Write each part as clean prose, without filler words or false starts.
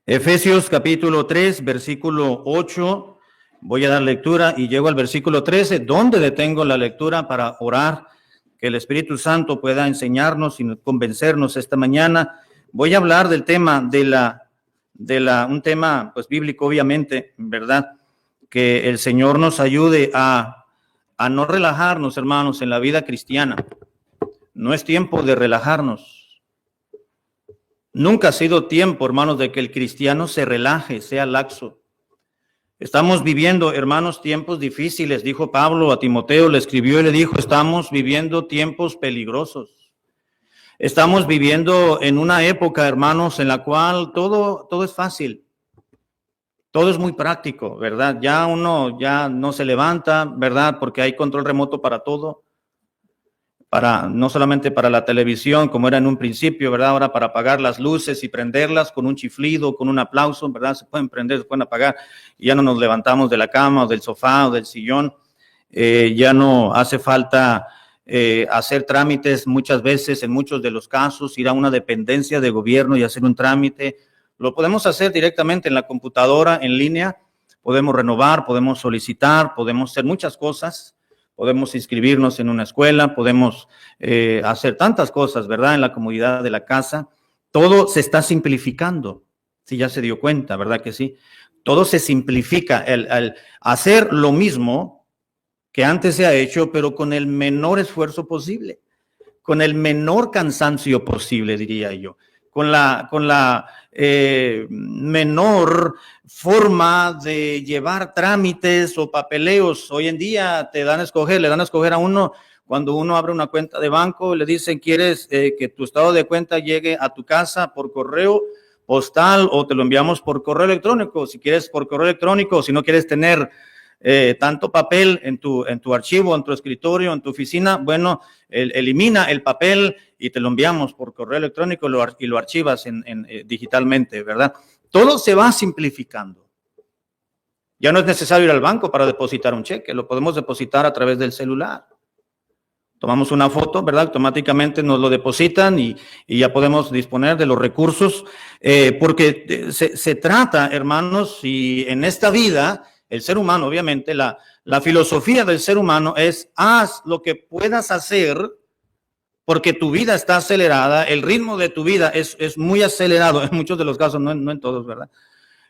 Efesios capítulo 3, versículo 8. Voy a dar lectura y llego al versículo 13, donde detengo la lectura para orar, que el Espíritu Santo pueda enseñarnos y convencernos esta mañana. Voy a hablar del tema un tema pues bíblico, obviamente, ¿verdad? Que el Señor nos ayude a no relajarnos, hermanos, en la vida cristiana. No es tiempo de relajarnos. Nunca ha sido tiempo, hermanos, de que el cristiano se relaje, sea laxo. Estamos viviendo, hermanos, tiempos difíciles, dijo Pablo a Timoteo, le escribió y le dijo, estamos viviendo tiempos peligrosos. Estamos viviendo en una época, hermanos, en la cual todo es fácil. Todo es muy práctico, ¿verdad? Ya uno ya no se levanta, ¿verdad? Porque hay control remoto para todo. No solamente para la televisión, como era en un principio, ¿verdad? Ahora para apagar las luces y prenderlas con un chiflido, con un aplauso, ¿verdad? Se pueden prender, se pueden apagar, y ya no nos levantamos de la cama o del sofá o del sillón. Ya no hace falta hacer trámites muchas veces, en muchos de los casos, ir a una dependencia de gobierno y hacer un trámite. Lo podemos hacer directamente en la computadora, en línea, podemos renovar, podemos solicitar, podemos hacer muchas cosas. Podemos inscribirnos en una escuela, podemos hacer tantas cosas, ¿verdad? En la comodidad de la casa. Todo se está simplificando. Si ya se dio cuenta, ¿verdad que sí? Todo se simplifica. El hacer lo mismo que antes se ha hecho, pero con el menor esfuerzo posible, con el menor cansancio posible, diría yo, con la menor forma de llevar trámites o papeleos. Hoy en día le dan a escoger a uno cuando uno abre una cuenta de banco, le dicen, ¿quieres que tu estado de cuenta llegue a tu casa por correo postal o te lo enviamos por correo electrónico? Si quieres por correo electrónico, si no quieres tener tanto papel en tu archivo, en tu escritorio, en tu oficina, bueno, elimina el papel y te lo enviamos por correo electrónico y lo archivas digitalmente, ¿verdad? Todo se va simplificando. Ya no es necesario ir al banco para depositar un cheque, lo podemos depositar a través del celular. Tomamos una foto, ¿verdad? Automáticamente nos lo depositan y ya podemos disponer de los recursos, porque se trata, hermanos, y en esta vida, el ser humano, obviamente, la filosofía del ser humano es, haz lo que puedas hacer, porque tu vida está acelerada, el ritmo de tu vida es muy acelerado, en muchos de los casos, no en todos, ¿verdad?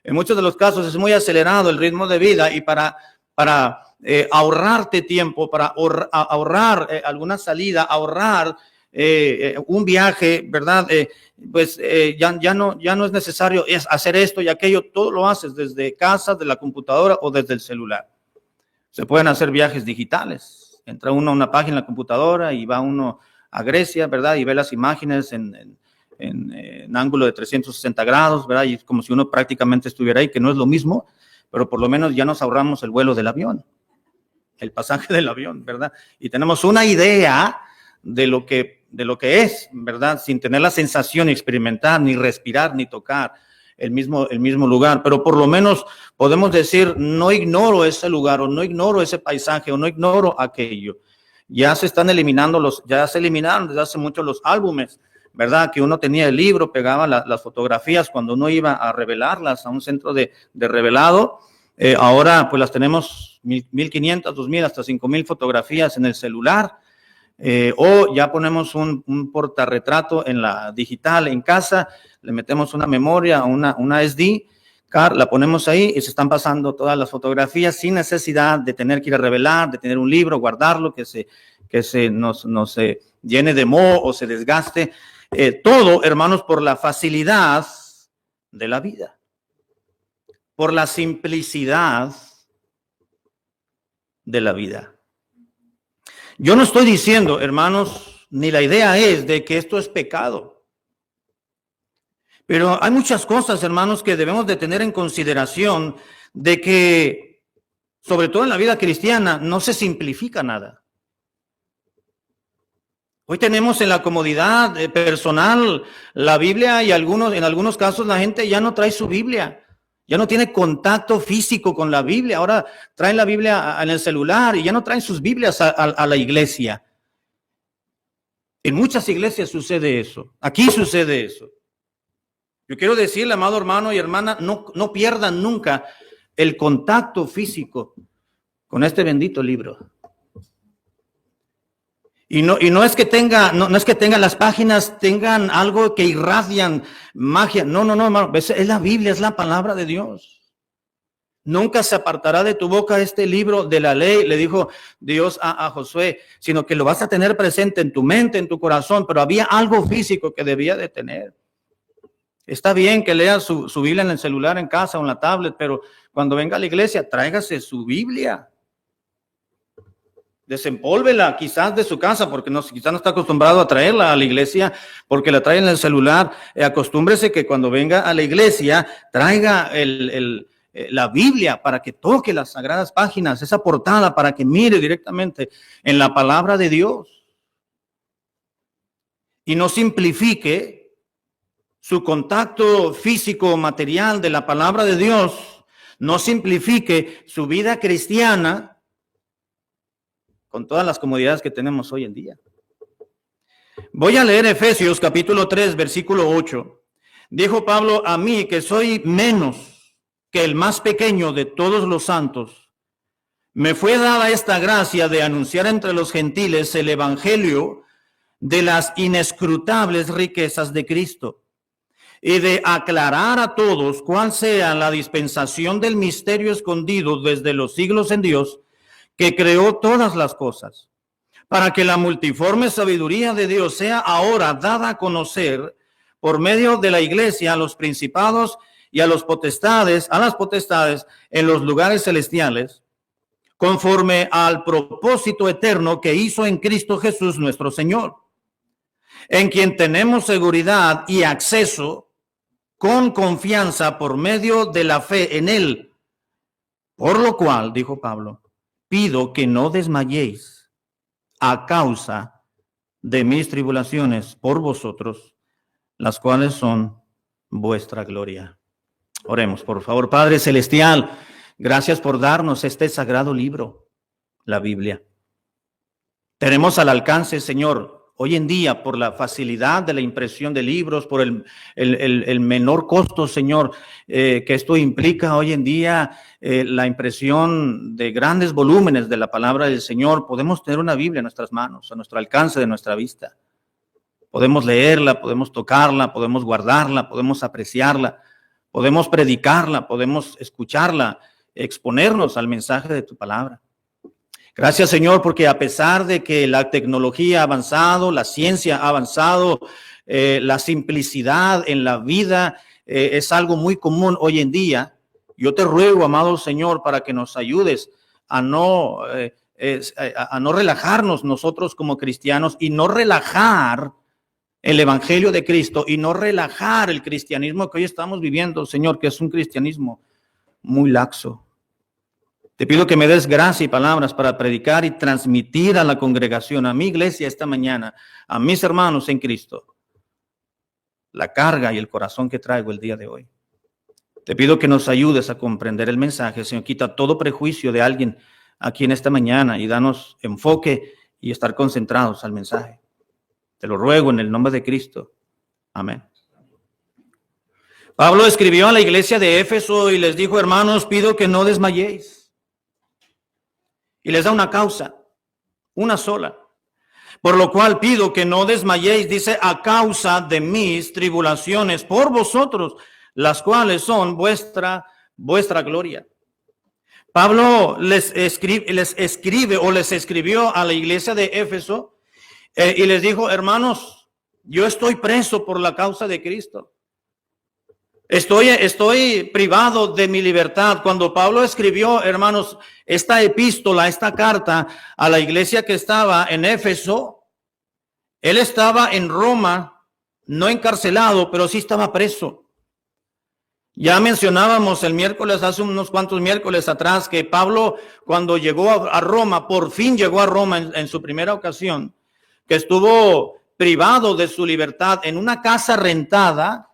En muchos de los casos es muy acelerado el ritmo de vida y para ahorrarte tiempo, para ahorrar alguna salida, ahorrar un viaje, ¿verdad? Ya no es necesario hacer esto y aquello, todo lo haces desde casa, de la computadora o desde el celular. Se pueden hacer viajes digitales. Entra uno a una página en la computadora y va uno a Grecia, ¿verdad? Y ve las imágenes en ángulo de 360 grados, ¿verdad? Y es como si uno prácticamente estuviera ahí, que no es lo mismo, pero por lo menos ya nos ahorramos el vuelo del avión, el pasaje del avión, ¿verdad? Y tenemos una idea de lo que es, ¿verdad? Sin tener la sensación, ni experimentar, ni respirar, ni tocar el mismo lugar, pero por lo menos podemos decir, no ignoro ese lugar, o no ignoro ese paisaje, o no ignoro aquello. Ya se eliminaron desde hace mucho los álbumes, ¿verdad? Que uno tenía el libro, pegaba las fotografías cuando uno iba a revelarlas a un centro de revelado. Ahora pues las tenemos 1,500, 2,000, hasta 5,000 fotografías en el celular. O ya ponemos un portarretrato en la digital en casa, le metemos una memoria, una SD card, la ponemos ahí y se están pasando todas las fotografías sin necesidad de tener que ir a revelar, de tener un libro, guardarlo, que no se llene de moho o se desgaste. Todo, hermanos, por la facilidad de la vida, por la simplicidad de la vida. Yo no estoy diciendo, hermanos, ni la idea es de que esto es pecado. Pero hay muchas cosas, hermanos, que debemos de tener en consideración de que, sobre todo en la vida cristiana, no se simplifica nada. Hoy tenemos en la comodidad personal la Biblia y en algunos casos la gente ya no trae su Biblia. Ya no tiene contacto físico con la Biblia. Ahora traen la Biblia en el celular y ya no traen sus Biblias a la iglesia. En muchas iglesias sucede eso. Aquí sucede eso. Yo quiero decirle, amado hermano y hermana, no pierdan nunca el contacto físico con este bendito libro. Y no es que tenga, no es que tengan las páginas, tengan algo que irradian magia. No, hermano, es la Biblia, es la palabra de Dios. Nunca se apartará de tu boca este libro de la ley, le dijo Dios a Josué, sino que lo vas a tener presente en tu mente, en tu corazón, pero había algo físico que debía de tener. Está bien que lea su Biblia en el celular, en casa o en la tablet, pero cuando venga a la iglesia, tráigase su Biblia. Desempólvela quizás de su casa, porque quizás no está acostumbrado a traerla a la iglesia, porque la trae en el celular. Acostúmbrese que cuando venga a la iglesia, traiga la Biblia para que toque las sagradas páginas, esa portada para que mire directamente en la palabra de Dios. Y no simplifique su contacto físico material de la palabra de Dios, no simplifique su vida cristiana con todas las comodidades que tenemos hoy en día. Voy a leer Efesios capítulo 3, versículo 8. Dijo Pablo: a mí, que soy menos que el más pequeño de todos los santos, me fue dada esta gracia de anunciar entre los gentiles el evangelio de las inescrutables riquezas de Cristo, y de aclarar a todos cuál sea la dispensación del misterio escondido desde los siglos en Dios, que creó todas las cosas, para que la multiforme sabiduría de Dios sea ahora dada a conocer por medio de la iglesia a los principados y a las potestades en los lugares celestiales, conforme al propósito eterno que hizo en Cristo Jesús nuestro Señor, en quien tenemos seguridad y acceso con confianza por medio de la fe en Él. Por lo cual, dijo Pablo, pido que no desmayéis a causa de mis tribulaciones por vosotros, las cuales son vuestra gloria. Oremos, por favor. Padre celestial, gracias por darnos este sagrado libro, la Biblia. Tenemos al alcance, Señor, hoy en día, por la facilidad de la impresión de libros, por el menor costo, Señor, que esto implica hoy en día, la impresión de grandes volúmenes de la palabra del Señor, podemos tener una Biblia en nuestras manos, a nuestro alcance de nuestra vista. Podemos leerla, podemos tocarla, podemos guardarla, podemos apreciarla, podemos predicarla, podemos escucharla, exponernos al mensaje de tu palabra. Gracias, Señor, porque a pesar de que la tecnología ha avanzado, la ciencia ha avanzado, la simplicidad en la vida es algo muy común hoy en día. Yo te ruego, amado Señor, para que nos ayudes a no relajarnos nosotros como cristianos y no relajar el evangelio de Cristo y no relajar el cristianismo que hoy estamos viviendo, Señor, que es un cristianismo muy laxo. Te pido que me des gracia y palabras para predicar y transmitir a la congregación, a mi iglesia esta mañana, a mis hermanos en Cristo, la carga y el corazón que traigo el día de hoy. Te pido que nos ayudes a comprender el mensaje, Señor. Quita todo prejuicio de alguien aquí en esta mañana y danos enfoque y estar concentrados al mensaje. Te lo ruego en el nombre de Cristo. Amén. Pablo escribió a la iglesia de Éfeso y les dijo: hermanos, pido que no desmayéis. Y les da una causa, una sola. Por lo cual pido que no desmayéis, dice, a causa de mis tribulaciones por vosotros, las cuales son vuestra gloria. Pablo les escribió a la iglesia de Éfeso y les dijo: hermanos, yo estoy preso por la causa de Cristo. Estoy privado de mi libertad. Cuando Pablo escribió, hermanos, esta epístola, esta carta a la iglesia que estaba en Éfeso, él estaba en Roma, no encarcelado, pero sí estaba preso. Ya mencionábamos el miércoles, hace unos cuantos miércoles atrás, que Pablo, cuando llegó a Roma, por fin llegó a Roma en su primera ocasión, que estuvo privado de su libertad en una casa rentada.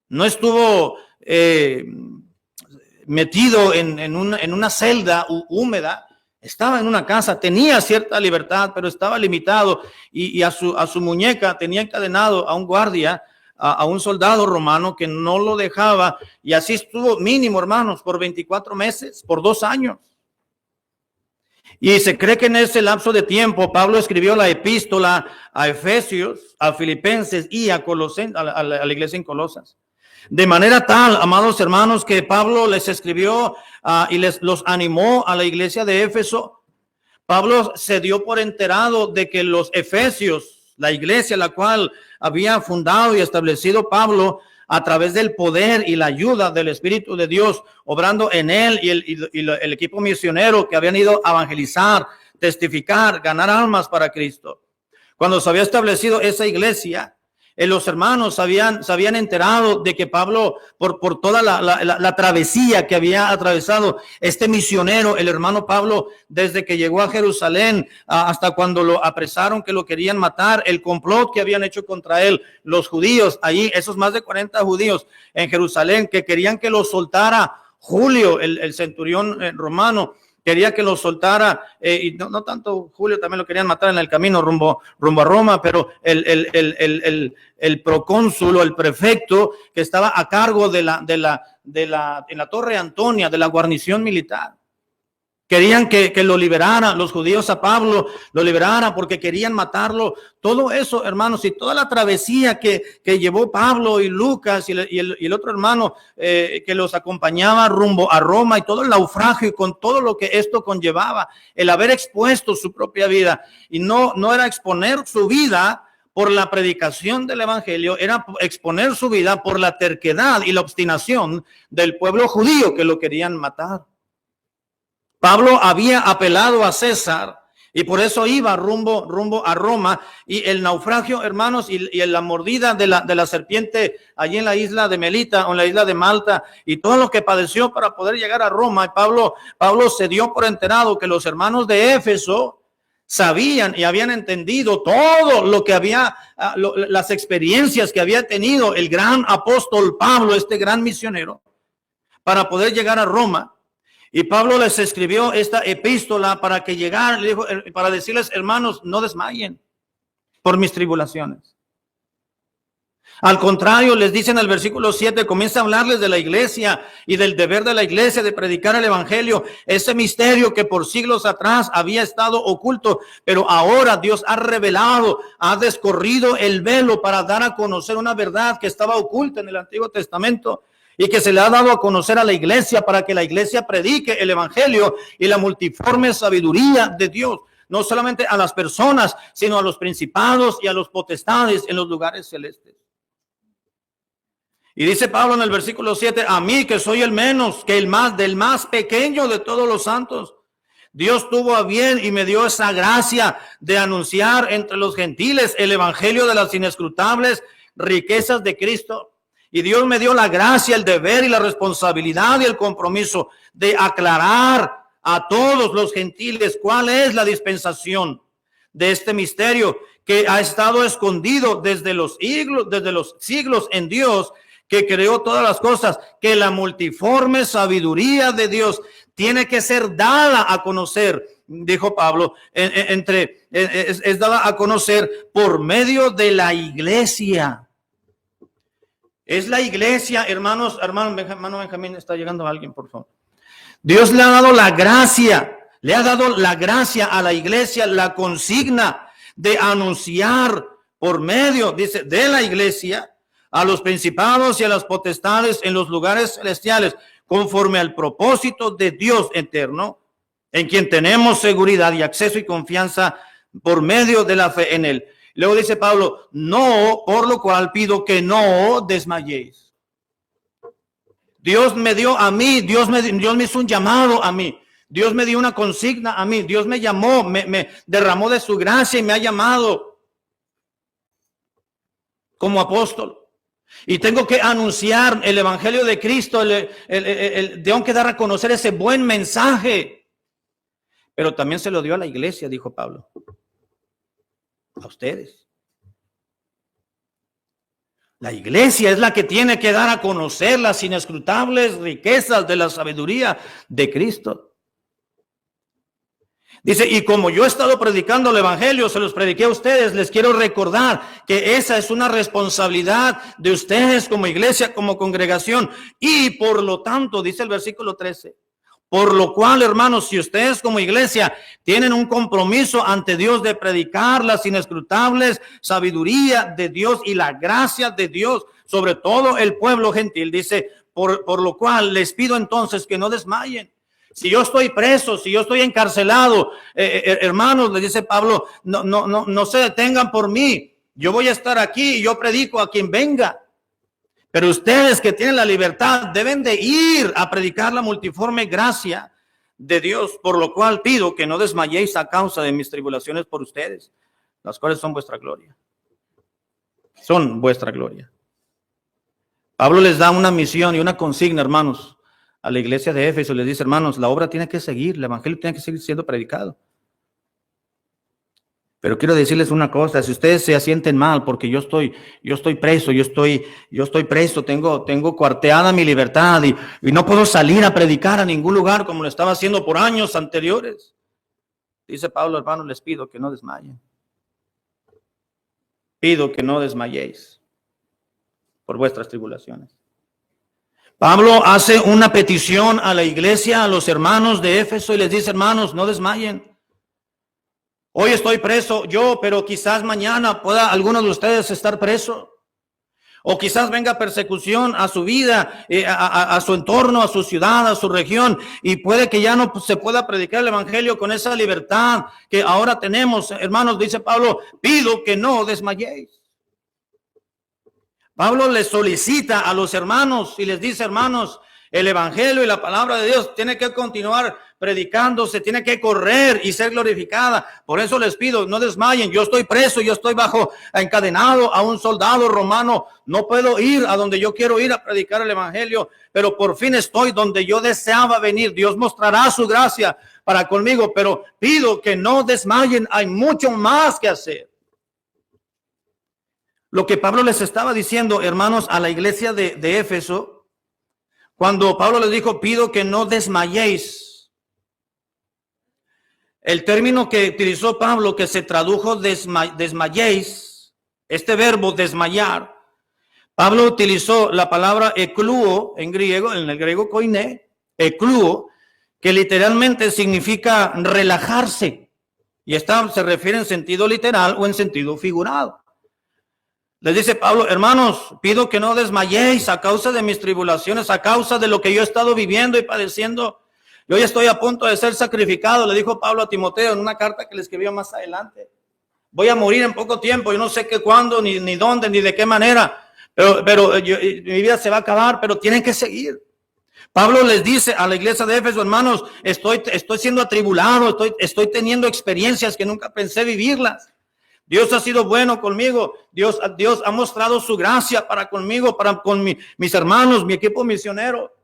No estuvo metido en una celda húmeda, estaba en una casa, tenía cierta libertad, pero estaba limitado y a su muñeca tenía encadenado a un guardia a un soldado romano que no lo dejaba, y así estuvo mínimo, hermanos, por 24 meses, por 2 años. Y se cree que en ese lapso de tiempo Pablo escribió la epístola a Efesios, a Filipenses y a la iglesia en Colosas. De manera tal, amados hermanos, que Pablo les escribió y los animó a la iglesia de Éfeso. Pablo se dio por enterado de que los efesios, la iglesia la cual había fundado y establecido Pablo a través del poder y la ayuda del Espíritu de Dios, obrando en él y el equipo misionero que habían ido a evangelizar, testificar, ganar almas para Cristo. Cuando se había establecido esa iglesia, los hermanos se habían enterado de que Pablo, por toda la travesía que había atravesado este misionero, el hermano Pablo, desde que llegó a Jerusalén hasta cuando lo apresaron, que lo querían matar, el complot que habían hecho contra él, los judíos, allí, esos más de 40 judíos en Jerusalén, que querían que lo soltara Julio, el centurión romano, quería que lo soltara, y no tanto Julio, también lo querían matar en el camino rumbo a Roma, pero el procónsul o el prefecto que estaba a cargo en la Torre Antonia, de la guarnición militar. Querían que lo liberaran, los judíos a Pablo lo liberaran porque querían matarlo. Todo eso, hermanos, y toda la travesía que llevó Pablo y Lucas y el otro hermano que los acompañaba rumbo a Roma, y todo el naufragio y con todo lo que esto conllevaba, el haber expuesto su propia vida. Y no era exponer su vida por la predicación del evangelio, era exponer su vida por la terquedad y la obstinación del pueblo judío que lo querían matar. Pablo había apelado a César y por eso iba rumbo a Roma, y el naufragio, hermanos, y la mordida de la serpiente allí en la isla de Melita o en la isla de Malta, y todo lo que padeció para poder llegar a Roma. Y Pablo se dio por enterado que los hermanos de Éfeso sabían y habían entendido todo lo que había, las experiencias que había tenido el gran apóstol Pablo, este gran misionero, para poder llegar a Roma. Y Pablo les escribió esta epístola para que llegaran, para decirles: hermanos, no desmayen por mis tribulaciones. Al contrario, les dice en el versículo 7, comienza a hablarles de la iglesia y del deber de la iglesia de predicar el evangelio, ese misterio que por siglos atrás había estado oculto, pero ahora Dios ha revelado, ha descorrido el velo para dar a conocer una verdad que estaba oculta en el Antiguo Testamento, y que se le ha dado a conocer a la iglesia para que la iglesia predique el evangelio y la multiforme sabiduría de Dios, no solamente a las personas, sino a los principados y a los potestades en los lugares celestes. Y dice Pablo en el versículo 7, a mí que soy el menos, que del más pequeño de todos los santos, Dios tuvo a bien y me dio esa gracia de anunciar entre los gentiles el evangelio de las inescrutables riquezas de Cristo. Y Dios me dio la gracia, el deber y la responsabilidad y el compromiso de aclarar a todos los gentiles cuál es la dispensación de este misterio que ha estado escondido desde los siglos en Dios, que creó todas las cosas, que la multiforme sabiduría de Dios tiene que ser dada a conocer, dijo Pablo, es dada a conocer por medio de la iglesia. Es la iglesia, hermano Benjamín, está llegando alguien, por favor. Dios le ha dado la gracia a la iglesia, la consigna de anunciar por medio, dice, de la iglesia a los principados y a las potestades en los lugares celestiales, conforme al propósito de Dios eterno, en quien tenemos seguridad y acceso y confianza por medio de la fe en él. Luego dice Pablo, no, por lo cual pido que no desmayéis. Dios me dio a mí, Dios me hizo un llamado a mí, Dios me dio una consigna a mí, Dios me llamó, me derramó de su gracia y me ha llamado como apóstol. Y tengo que anunciar el evangelio de Cristo, tengo que dar a conocer ese buen mensaje. Pero también se lo dio a la iglesia, dijo Pablo. A ustedes. La iglesia es la que tiene que dar a conocer las inescrutables riquezas de la sabiduría de Cristo. Dice, y como yo he estado predicando el evangelio, se los prediqué a ustedes, les quiero recordar que esa es una responsabilidad de ustedes como iglesia, como congregación. Y por lo tanto, dice el versículo 13, por lo cual, hermanos, si ustedes como iglesia tienen un compromiso ante Dios de predicar las inescrutables sabiduría de Dios y la gracia de Dios sobre todo el pueblo gentil, dice, por lo cual les pido entonces que no desmayen. Si yo estoy preso, si yo estoy encarcelado, hermanos, le dice Pablo, no se detengan por mí. Yo voy a estar aquí y yo predico a quien venga. Pero ustedes que tienen la libertad deben de ir a predicar la multiforme gracia de Dios, por lo cual pido que no desmayéis a causa de mis tribulaciones por ustedes, las cuales son vuestra gloria. Son vuestra gloria. Pablo les da una misión y una consigna, hermanos, a la iglesia de Éfeso. Les dice, hermanos, la obra tiene que seguir, el evangelio tiene que seguir siendo predicado. Pero quiero decirles una cosa, si ustedes se sienten mal porque yo estoy preso, yo estoy preso, tengo cuarteada mi libertad y no puedo salir a predicar a ningún lugar como lo estaba haciendo por años anteriores. Dice Pablo, hermanos, les pido que no desmayen. Pido que no desmayéis por vuestras tribulaciones. Pablo hace una petición a la iglesia, a los hermanos de Éfeso, y les dice, hermanos, no desmayen. Hoy estoy preso yo, pero quizás mañana pueda alguno de ustedes estar preso. O quizás venga persecución a su vida, a su entorno, a su ciudad, a su región, y puede que ya no se pueda predicar el evangelio con esa libertad que ahora tenemos. Hermanos, dice Pablo, pido que no desmayéis. Pablo les solicita a los hermanos y les dice, hermanos, el evangelio y la palabra de Dios tiene que continuar predicándose, tiene que correr y ser glorificada. Por eso les pido, no desmayen. Yo estoy preso, yo estoy encadenado a un soldado romano. No puedo ir a donde yo quiero ir a predicar el evangelio, pero por fin estoy donde yo deseaba venir. Dios mostrará su gracia para conmigo, pero pido que no desmayen. Hay mucho más que hacer. Lo que Pablo les estaba diciendo, hermanos, a la iglesia de Éfeso, cuando Pablo les dijo, pido que no desmayéis. El término que utilizó Pablo, que se tradujo desmayéis, este verbo desmayar, Pablo utilizó la palabra ekluo en griego, en el griego koiné, ekluo, que literalmente significa relajarse. Y esta se refiere en sentido literal o en sentido figurado. Les dice Pablo, hermanos, pido que no desmayéis a causa de mis tribulaciones, a causa de lo que yo he estado viviendo y padeciendo. Yo ya estoy a punto de ser sacrificado, le dijo Pablo a Timoteo en una carta que le escribió más adelante. Voy a morir en poco tiempo, yo no sé qué cuándo, ni dónde, ni de qué manera, pero mi vida se va a acabar, pero tienen que seguir. Pablo les dice a la iglesia de Éfeso, hermanos, estoy siendo atribulado, estoy teniendo experiencias que nunca pensé vivirlas. Dios ha sido bueno conmigo. Dios ha mostrado su gracia para conmigo, con mis hermanos, mi equipo misionero.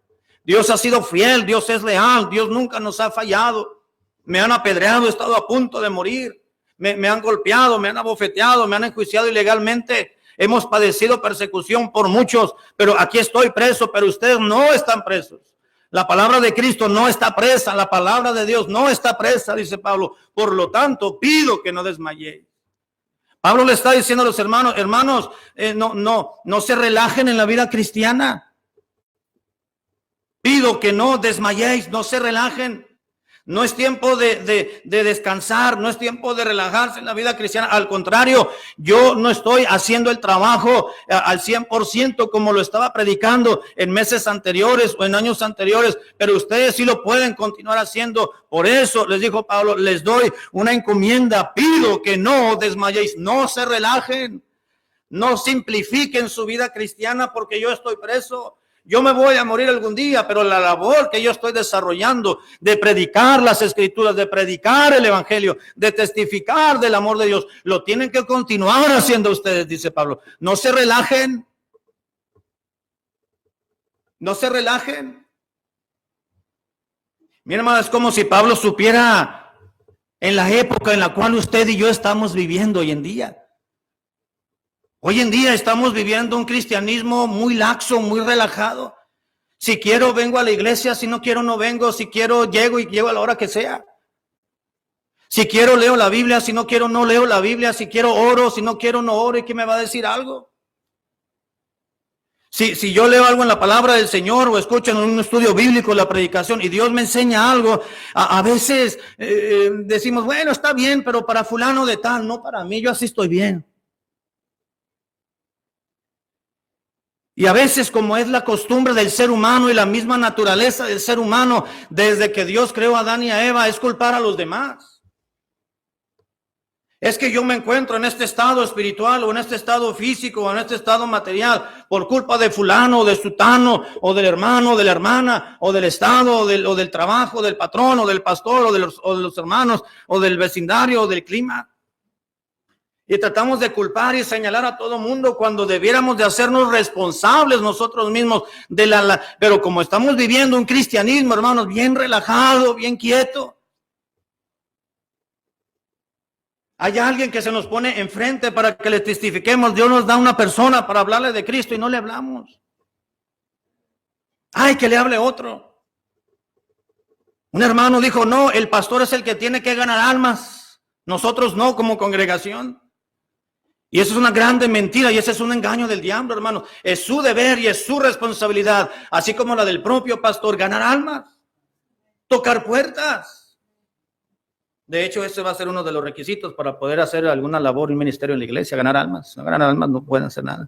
Dios ha sido fiel, Dios es leal, Dios nunca nos ha fallado. Me han apedreado, he estado a punto de morir. Me han golpeado, me han abofeteado, me han enjuiciado ilegalmente. Hemos padecido persecución por muchos, pero aquí estoy preso, pero ustedes no están presos. La palabra de Cristo no está presa, la palabra de Dios no está presa, dice Pablo. Por lo tanto, pido que no desmayéis. Pablo le está diciendo a los hermanos, no se relajen en la vida cristiana. Pido que no desmayéis, no se relajen. No es tiempo de descansar, no es tiempo de relajarse en la vida cristiana. Al contrario, yo no estoy haciendo el trabajo al 100% como lo estaba predicando en meses anteriores o en años anteriores, pero ustedes sí lo pueden continuar haciendo. Por eso les dijo Pablo, les doy una encomienda, pido que no desmayéis, no se relajen, no simplifiquen su vida cristiana porque yo estoy preso. Yo me voy a morir algún día, pero la labor que yo estoy desarrollando de predicar las escrituras, de predicar el evangelio, de testificar del amor de Dios, lo tienen que continuar haciendo ustedes, dice Pablo. No se relajen. No se relajen. Miren, hermano, es como si Pablo supiera en la época en la cual usted y yo estamos viviendo hoy en día. Hoy en día estamos viviendo un cristianismo muy laxo, muy relajado. Si quiero, vengo a la iglesia. Si no quiero, no vengo. Si quiero, llego a la hora que sea. Si quiero, leo la Biblia. Si no quiero, no leo la Biblia. Si quiero, oro. Si no quiero, no oro. ¿Y qué me va a decir algo? Si yo leo algo en la palabra del Señor o escucho en un estudio bíblico la predicación y Dios me enseña algo, a veces decimos, bueno, está bien, pero para fulano de tal, no para mí, yo así estoy bien. Y a veces, como es la costumbre del ser humano y la misma naturaleza del ser humano, desde que Dios creó a Adán y a Eva, es culpar a los demás. Es que yo me encuentro en este estado espiritual o en este estado físico o en este estado material por culpa de fulano o de sutano o del hermano o de la hermana o del estado o del trabajo, del patrón o del pastor o de los hermanos o del vecindario o del clima. Y tratamos de culpar y señalar a todo mundo cuando debiéramos de hacernos responsables nosotros mismos pero como estamos viviendo un cristianismo, hermanos, bien relajado, bien quieto. Hay alguien que se nos pone enfrente para que le testifiquemos. Dios nos da una persona para hablarle de Cristo y no le hablamos. Ay, que le hable otro. Un hermano dijo, no, el pastor es el que tiene que ganar almas. Nosotros no, como congregación. Y eso es una grande mentira y ese es un engaño del diablo, hermano. Es su deber y es su responsabilidad, así como la del propio pastor, ganar almas, tocar puertas. De hecho, ese va a ser uno de los requisitos para poder hacer alguna labor, un ministerio en la iglesia, ganar almas. No ganar almas no pueden hacer nada.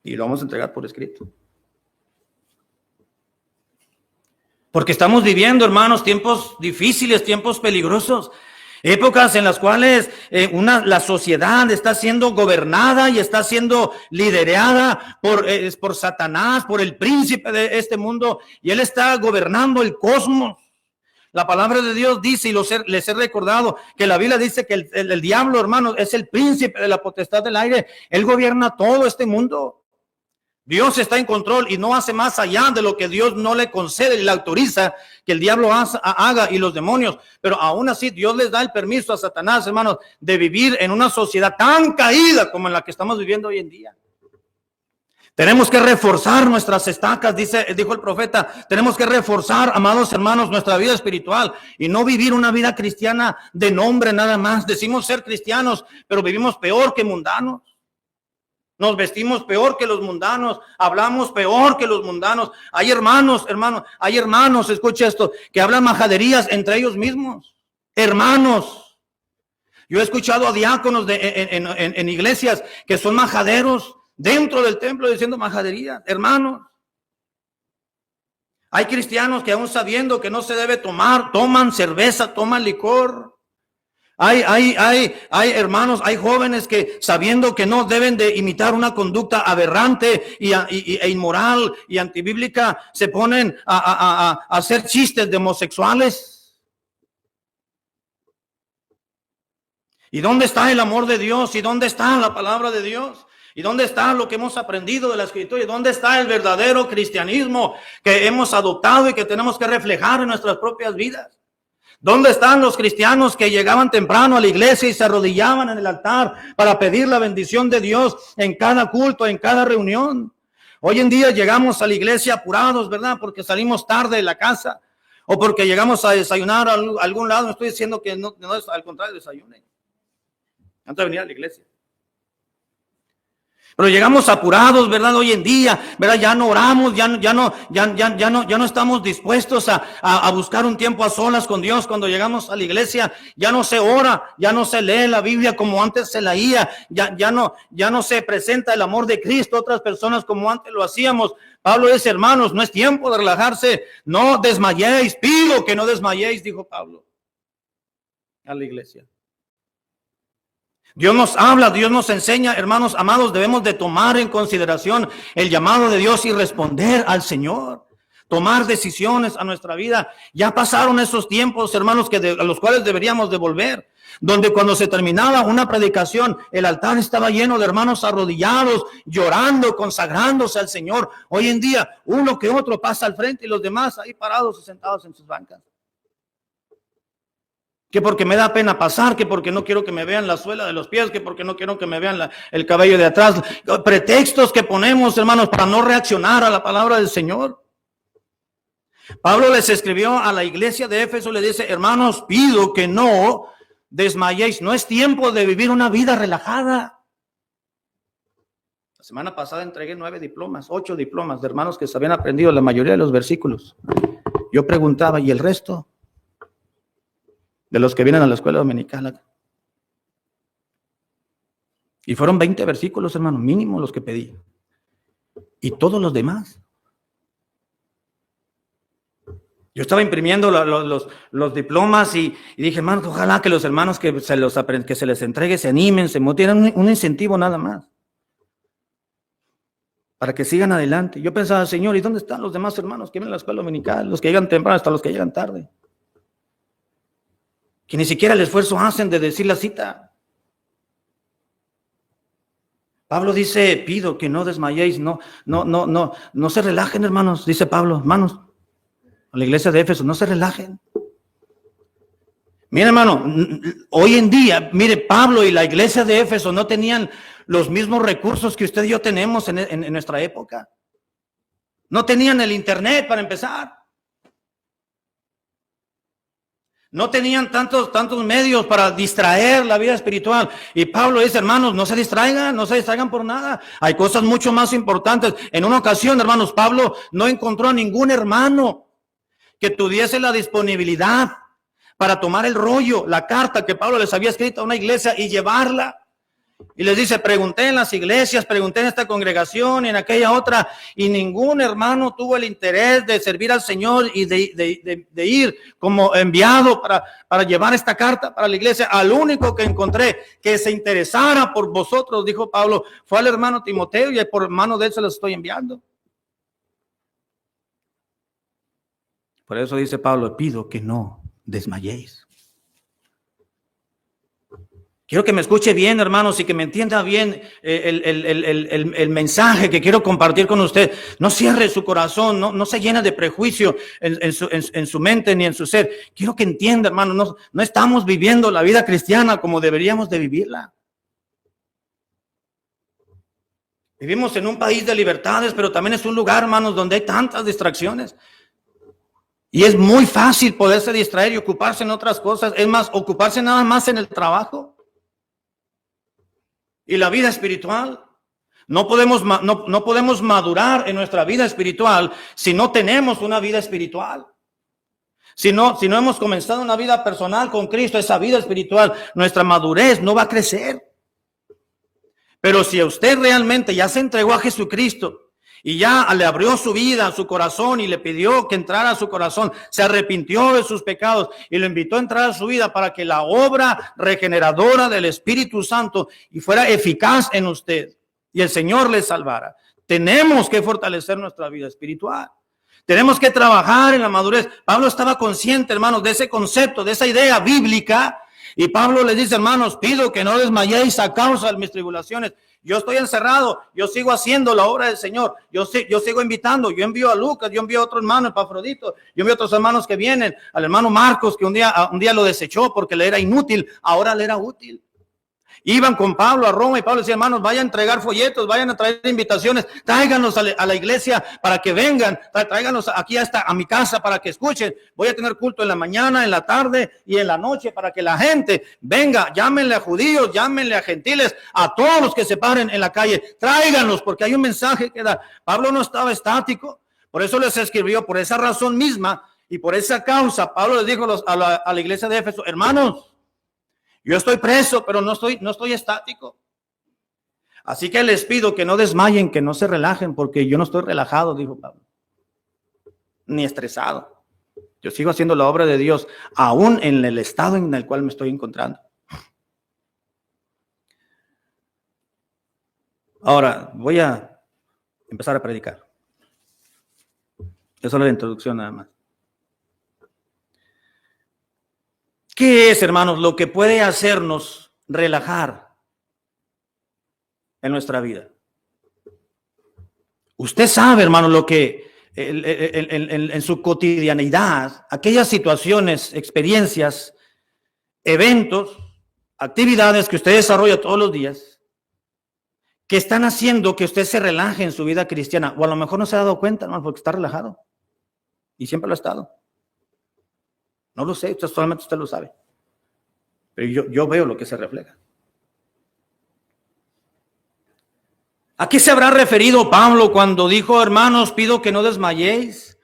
Y lo vamos a entregar por escrito. Porque estamos viviendo, hermanos, tiempos difíciles, tiempos peligrosos. Épocas en las cuales la sociedad está siendo gobernada y está siendo liderada por Satanás, por el príncipe de este mundo. Y él está gobernando el cosmos. La palabra de Dios dice, y les he recordado, que la Biblia dice que el diablo, hermano, es el príncipe de la potestad del aire. Él gobierna todo este mundo. Dios está en control y no hace más allá de lo que Dios no le concede y le autoriza que el diablo haga y los demonios. Pero aún así Dios les da el permiso a Satanás, hermanos, de vivir en una sociedad tan caída como en la que estamos viviendo hoy en día. Tenemos que reforzar nuestras estacas, dijo el profeta. Tenemos que reforzar, amados hermanos, nuestra vida espiritual y no vivir una vida cristiana de nombre nada más. Decimos ser cristianos, pero vivimos peor que mundanos. Nos vestimos peor que los mundanos, hablamos peor que los mundanos. Hay hermanos, escucha esto, que hablan majaderías entre ellos mismos. Hermanos. Yo he escuchado a diáconos en iglesias que son majaderos dentro del templo diciendo majadería, hermanos. Hay cristianos que aún sabiendo que no se debe tomar, toman cerveza, toman licor. Hay hermanos, hay jóvenes que sabiendo que no deben de imitar una conducta aberrante e inmoral y antibíblica, se ponen a hacer chistes de homosexuales. ¿Y dónde está el amor de Dios? ¿Y dónde está la palabra de Dios? ¿Y dónde está lo que hemos aprendido de la Escritura? ¿Y dónde está el verdadero cristianismo que hemos adoptado y que tenemos que reflejar en nuestras propias vidas? ¿Dónde están los cristianos que llegaban temprano a la iglesia y se arrodillaban en el altar para pedir la bendición de Dios en cada culto, en cada reunión? Hoy en día llegamos a la iglesia apurados, ¿verdad? Porque salimos tarde de la casa o porque llegamos a desayunar a algún lado. No estoy diciendo que no es al contrario, desayunen antes de venir a la iglesia. Pero llegamos apurados, ¿verdad? Hoy en día, ¿verdad? Ya no oramos, ya no estamos dispuestos a buscar un tiempo a solas con Dios cuando llegamos a la iglesia. Ya no se ora, ya no se lee la Biblia como antes se leía, ya no se presenta el amor de Cristo a otras personas como antes lo hacíamos. Pablo dice, hermanos, no es tiempo de relajarse, no desmayéis, pido que no desmayéis, dijo Pablo a la iglesia. Dios nos habla, Dios nos enseña, hermanos amados, debemos de tomar en consideración el llamado de Dios y responder al Señor, tomar decisiones a nuestra vida. Ya pasaron esos tiempos, hermanos, a los cuales deberíamos de volver, donde cuando se terminaba una predicación, el altar estaba lleno de hermanos arrodillados, llorando, consagrándose al Señor. Hoy en día, uno que otro pasa al frente y los demás ahí parados y sentados en sus bancas. Que porque me da pena pasar, que porque no quiero que me vean la suela de los pies, que porque no quiero que me vean el cabello de atrás. Pretextos que ponemos, hermanos, para no reaccionar a la palabra del Señor. Pablo les escribió a la iglesia de Éfeso, le dice, hermanos, pido que no desmayéis. No es tiempo de vivir una vida relajada. La semana pasada entregué 8 diplomas de hermanos que se habían aprendido la mayoría de los versículos. Yo preguntaba, ¿y el resto? De los que vienen a la escuela dominical. Y fueron 20 versículos, hermano, mínimo los que pedí. Y todos los demás. Yo estaba imprimiendo los diplomas y dije, hermano, ojalá que los hermanos que se les entregue se animen, se motiven, un incentivo nada más. Para que sigan adelante. Yo pensaba, Señor, ¿y dónde están los demás hermanos que vienen a la escuela dominical? Los que llegan temprano hasta los que llegan tarde. Que ni siquiera el esfuerzo hacen de decir la cita. Pablo dice, pido que no desmayéis, no se relajen, hermanos, dice Pablo, hermanos, a la iglesia de Éfeso, no se relajen. Mire, hermano, hoy en día, mire, Pablo y la iglesia de Éfeso no tenían los mismos recursos que usted y yo tenemos en nuestra época. No tenían el internet para empezar. No tenían tantos medios para distraer la vida espiritual. Y Pablo dice, hermanos, no se distraigan por nada. Hay cosas mucho más importantes. En una ocasión, hermanos, Pablo no encontró a ningún hermano que tuviese la disponibilidad para tomar el rollo, la carta que Pablo les había escrito a una iglesia y llevarla. Y les dice, pregunté en las iglesias, pregunté en esta congregación y en aquella otra, y ningún hermano tuvo el interés de servir al Señor y de ir como enviado para llevar esta carta para la iglesia. Al único que encontré que se interesara por vosotros, dijo Pablo, fue al hermano Timoteo, y por mano de él se los estoy enviando. Por eso dice Pablo, pido que no desmayéis. Quiero que me escuche bien, hermanos, y que me entienda bien el mensaje que quiero compartir con usted. No cierre su corazón, no se llene de prejuicio en su mente ni en su ser. Quiero que entienda, hermano, no estamos viviendo la vida cristiana como deberíamos de vivirla. Vivimos en un país de libertades, pero también es un lugar, hermanos, donde hay tantas distracciones. Y es muy fácil poderse distraer y ocuparse en otras cosas. Es más, ocuparse nada más en el trabajo. Y la vida espiritual, no podemos madurar en nuestra vida espiritual si no tenemos una vida espiritual. Si no hemos comenzado una vida personal con Cristo, esa vida espiritual, nuestra madurez no va a crecer. Pero si usted realmente ya se entregó a Jesucristo y ya le abrió su vida, su corazón, y le pidió que entrara a su corazón, se arrepintió de sus pecados y lo invitó a entrar a su vida para que la obra regeneradora del Espíritu Santo y fuera eficaz en usted y el Señor le salvara. Tenemos que fortalecer nuestra vida espiritual. Tenemos que trabajar en la madurez. Pablo estaba consciente, hermanos, de ese concepto, de esa idea bíblica. Y Pablo les dice, hermanos, pido que no desmayéis a causa de mis tribulaciones. Yo estoy encerrado, yo sigo haciendo la obra del Señor, yo sigo invitando, yo envío a Lucas, yo envío a otro hermano, Epafrodito, yo envío a otros hermanos que vienen, al hermano Marcos, que un día lo desechó porque le era inútil, ahora le era útil. Iban con Pablo a Roma y Pablo decía, hermanos, vayan a entregar folletos, vayan a traer invitaciones, tráiganos a la iglesia para que vengan, tráiganos aquí a mi casa para que escuchen. Voy a tener culto en la mañana, en la tarde y en la noche para que la gente venga. Llámenle a judíos, llámenle a gentiles, a todos los que se paren en la calle, tráiganos porque hay un mensaje que dar. Pablo no estaba estático, por eso les escribió, por esa razón misma y por esa causa. Pablo les dijo a la iglesia de Éfeso, hermanos, yo estoy preso, pero no estoy estático. Así que les pido que no desmayen, que no se relajen, porque yo no estoy relajado, dijo Pablo, ni estresado. Yo sigo haciendo la obra de Dios, aún en el estado en el cual me estoy encontrando. Ahora, voy a empezar a predicar. Eso es la introducción nada más. ¿Qué es, hermanos, lo que puede hacernos relajar en nuestra vida? Usted sabe, hermano, lo que en su cotidianidad, aquellas situaciones, experiencias, eventos, actividades que usted desarrolla todos los días, que están haciendo que usted se relaje en su vida cristiana, o a lo mejor no se ha dado cuenta, hermano, porque está relajado. y siempre lo ha estado. No lo sé, solamente usted lo sabe. Pero yo veo lo que se refleja. ¿A qué se habrá referido Pablo cuando dijo, hermanos, pido que no desmayéis?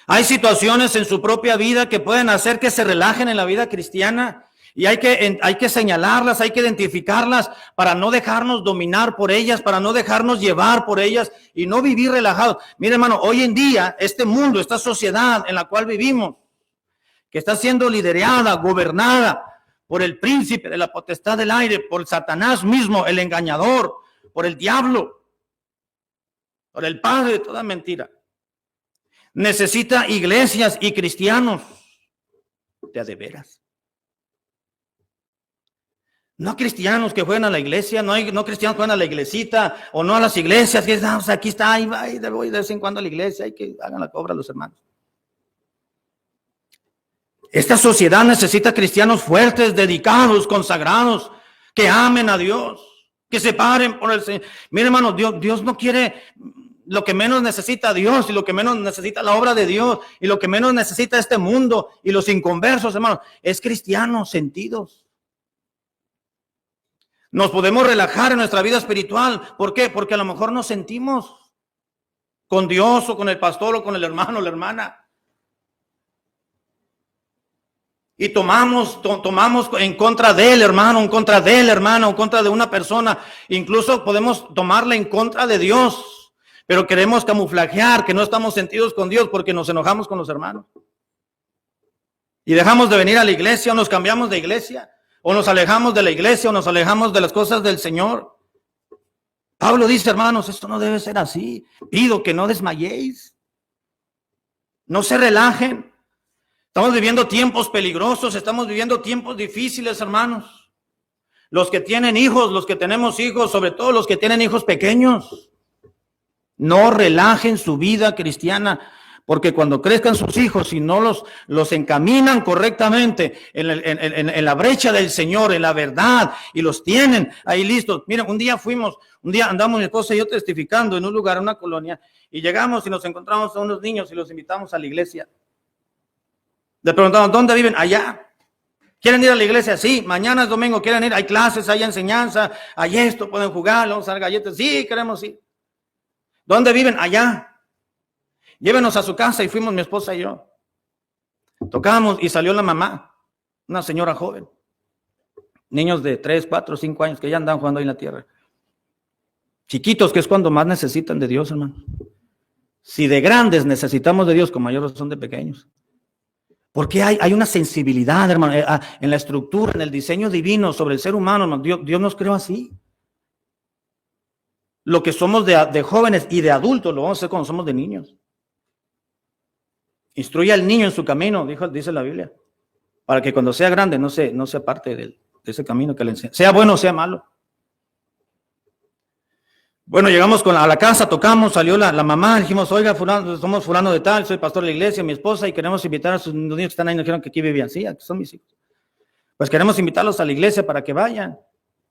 Hay situaciones en su propia vida que pueden hacer que se relajen en la vida cristiana y hay que señalarlas, hay que identificarlas para no dejarnos dominar por ellas, para no dejarnos llevar por ellas y no vivir relajados. Mire, hermano, hoy en día este mundo, esta sociedad en la cual vivimos, que está siendo liderada, gobernada por el príncipe de la potestad del aire, por Satanás mismo, el engañador, por el diablo, por el padre de toda mentira. Necesita iglesias y cristianos de veras. No cristianos que juegan a la iglesia, no cristianos que juegan a la iglesita o no a las iglesias, que o sea, aquí está, ahí voy de vez en cuando a la iglesia, hay que hagan la obra los hermanos. Esta sociedad necesita cristianos fuertes, dedicados, consagrados, que amen a Dios, que se paren por el Señor. Mire, hermano, Dios no quiere. Lo que menos necesita Dios y lo que menos necesita la obra de Dios y lo que menos necesita este mundo y los inconversos, hermanos, es cristianos sentidos. Nos podemos relajar en nuestra vida espiritual. ¿Por qué? Porque a lo mejor nos sentimos con Dios o con el pastor o con el hermano o la hermana. Y tomamos en contra del hermano, en contra de la hermana, en contra de una persona. Incluso podemos tomarla en contra de Dios. Pero queremos camuflajear que no estamos sentidos con Dios porque nos enojamos con los hermanos. Y dejamos de venir a la iglesia o nos cambiamos de iglesia. O nos alejamos de la iglesia o nos alejamos de las cosas del Señor. Pablo dice, hermanos, esto no debe ser así. Pido que no desmayéis. No se relajen. Estamos viviendo tiempos peligrosos, estamos viviendo tiempos difíciles, hermanos. Los que tienen hijos, los que tenemos hijos, sobre todo los que tienen hijos pequeños, no relajen su vida cristiana, porque cuando crezcan sus hijos, si no los encaminan correctamente en la brecha del Señor, en la verdad, y los tienen ahí listos. Miren, un día andamos mi esposa y yo testificando en un lugar, en una colonia, y llegamos y nos encontramos a unos niños y los invitamos a la iglesia. Le preguntamos, ¿dónde viven? Allá. ¿Quieren ir a la iglesia? Sí. Mañana es domingo, ¿quieren ir? Hay clases, hay enseñanza, hay esto, pueden jugar, vamos a dar galletas. Sí, queremos ir. ¿Dónde viven? Allá. Llévenos a su casa y fuimos mi esposa y yo. Tocamos y salió la mamá, una señora joven. Niños de 3, 4, 5 años que ya andan jugando ahí en la tierra. Chiquitos, que es cuando más necesitan de Dios, hermano. Si de grandes necesitamos de Dios, con mayor razón de pequeños. Porque hay una sensibilidad, hermano, en la estructura, en el diseño divino sobre el ser humano, hermano. Dios nos creó así. Lo que somos de jóvenes y de adultos lo vamos a hacer cuando somos de niños. Instruye al niño en su camino, dice la Biblia, para que cuando sea grande no se aparte de ese camino que le enseña, sea bueno o sea malo. Bueno, llegamos a la casa, tocamos, salió la mamá, dijimos, oiga, somos fulano de tal, soy pastor de la iglesia, mi esposa, y queremos invitar a sus niños que están ahí, nos dijeron que aquí vivían. Sí, aquí son mis hijos. Pues queremos invitarlos a la iglesia para que vayan.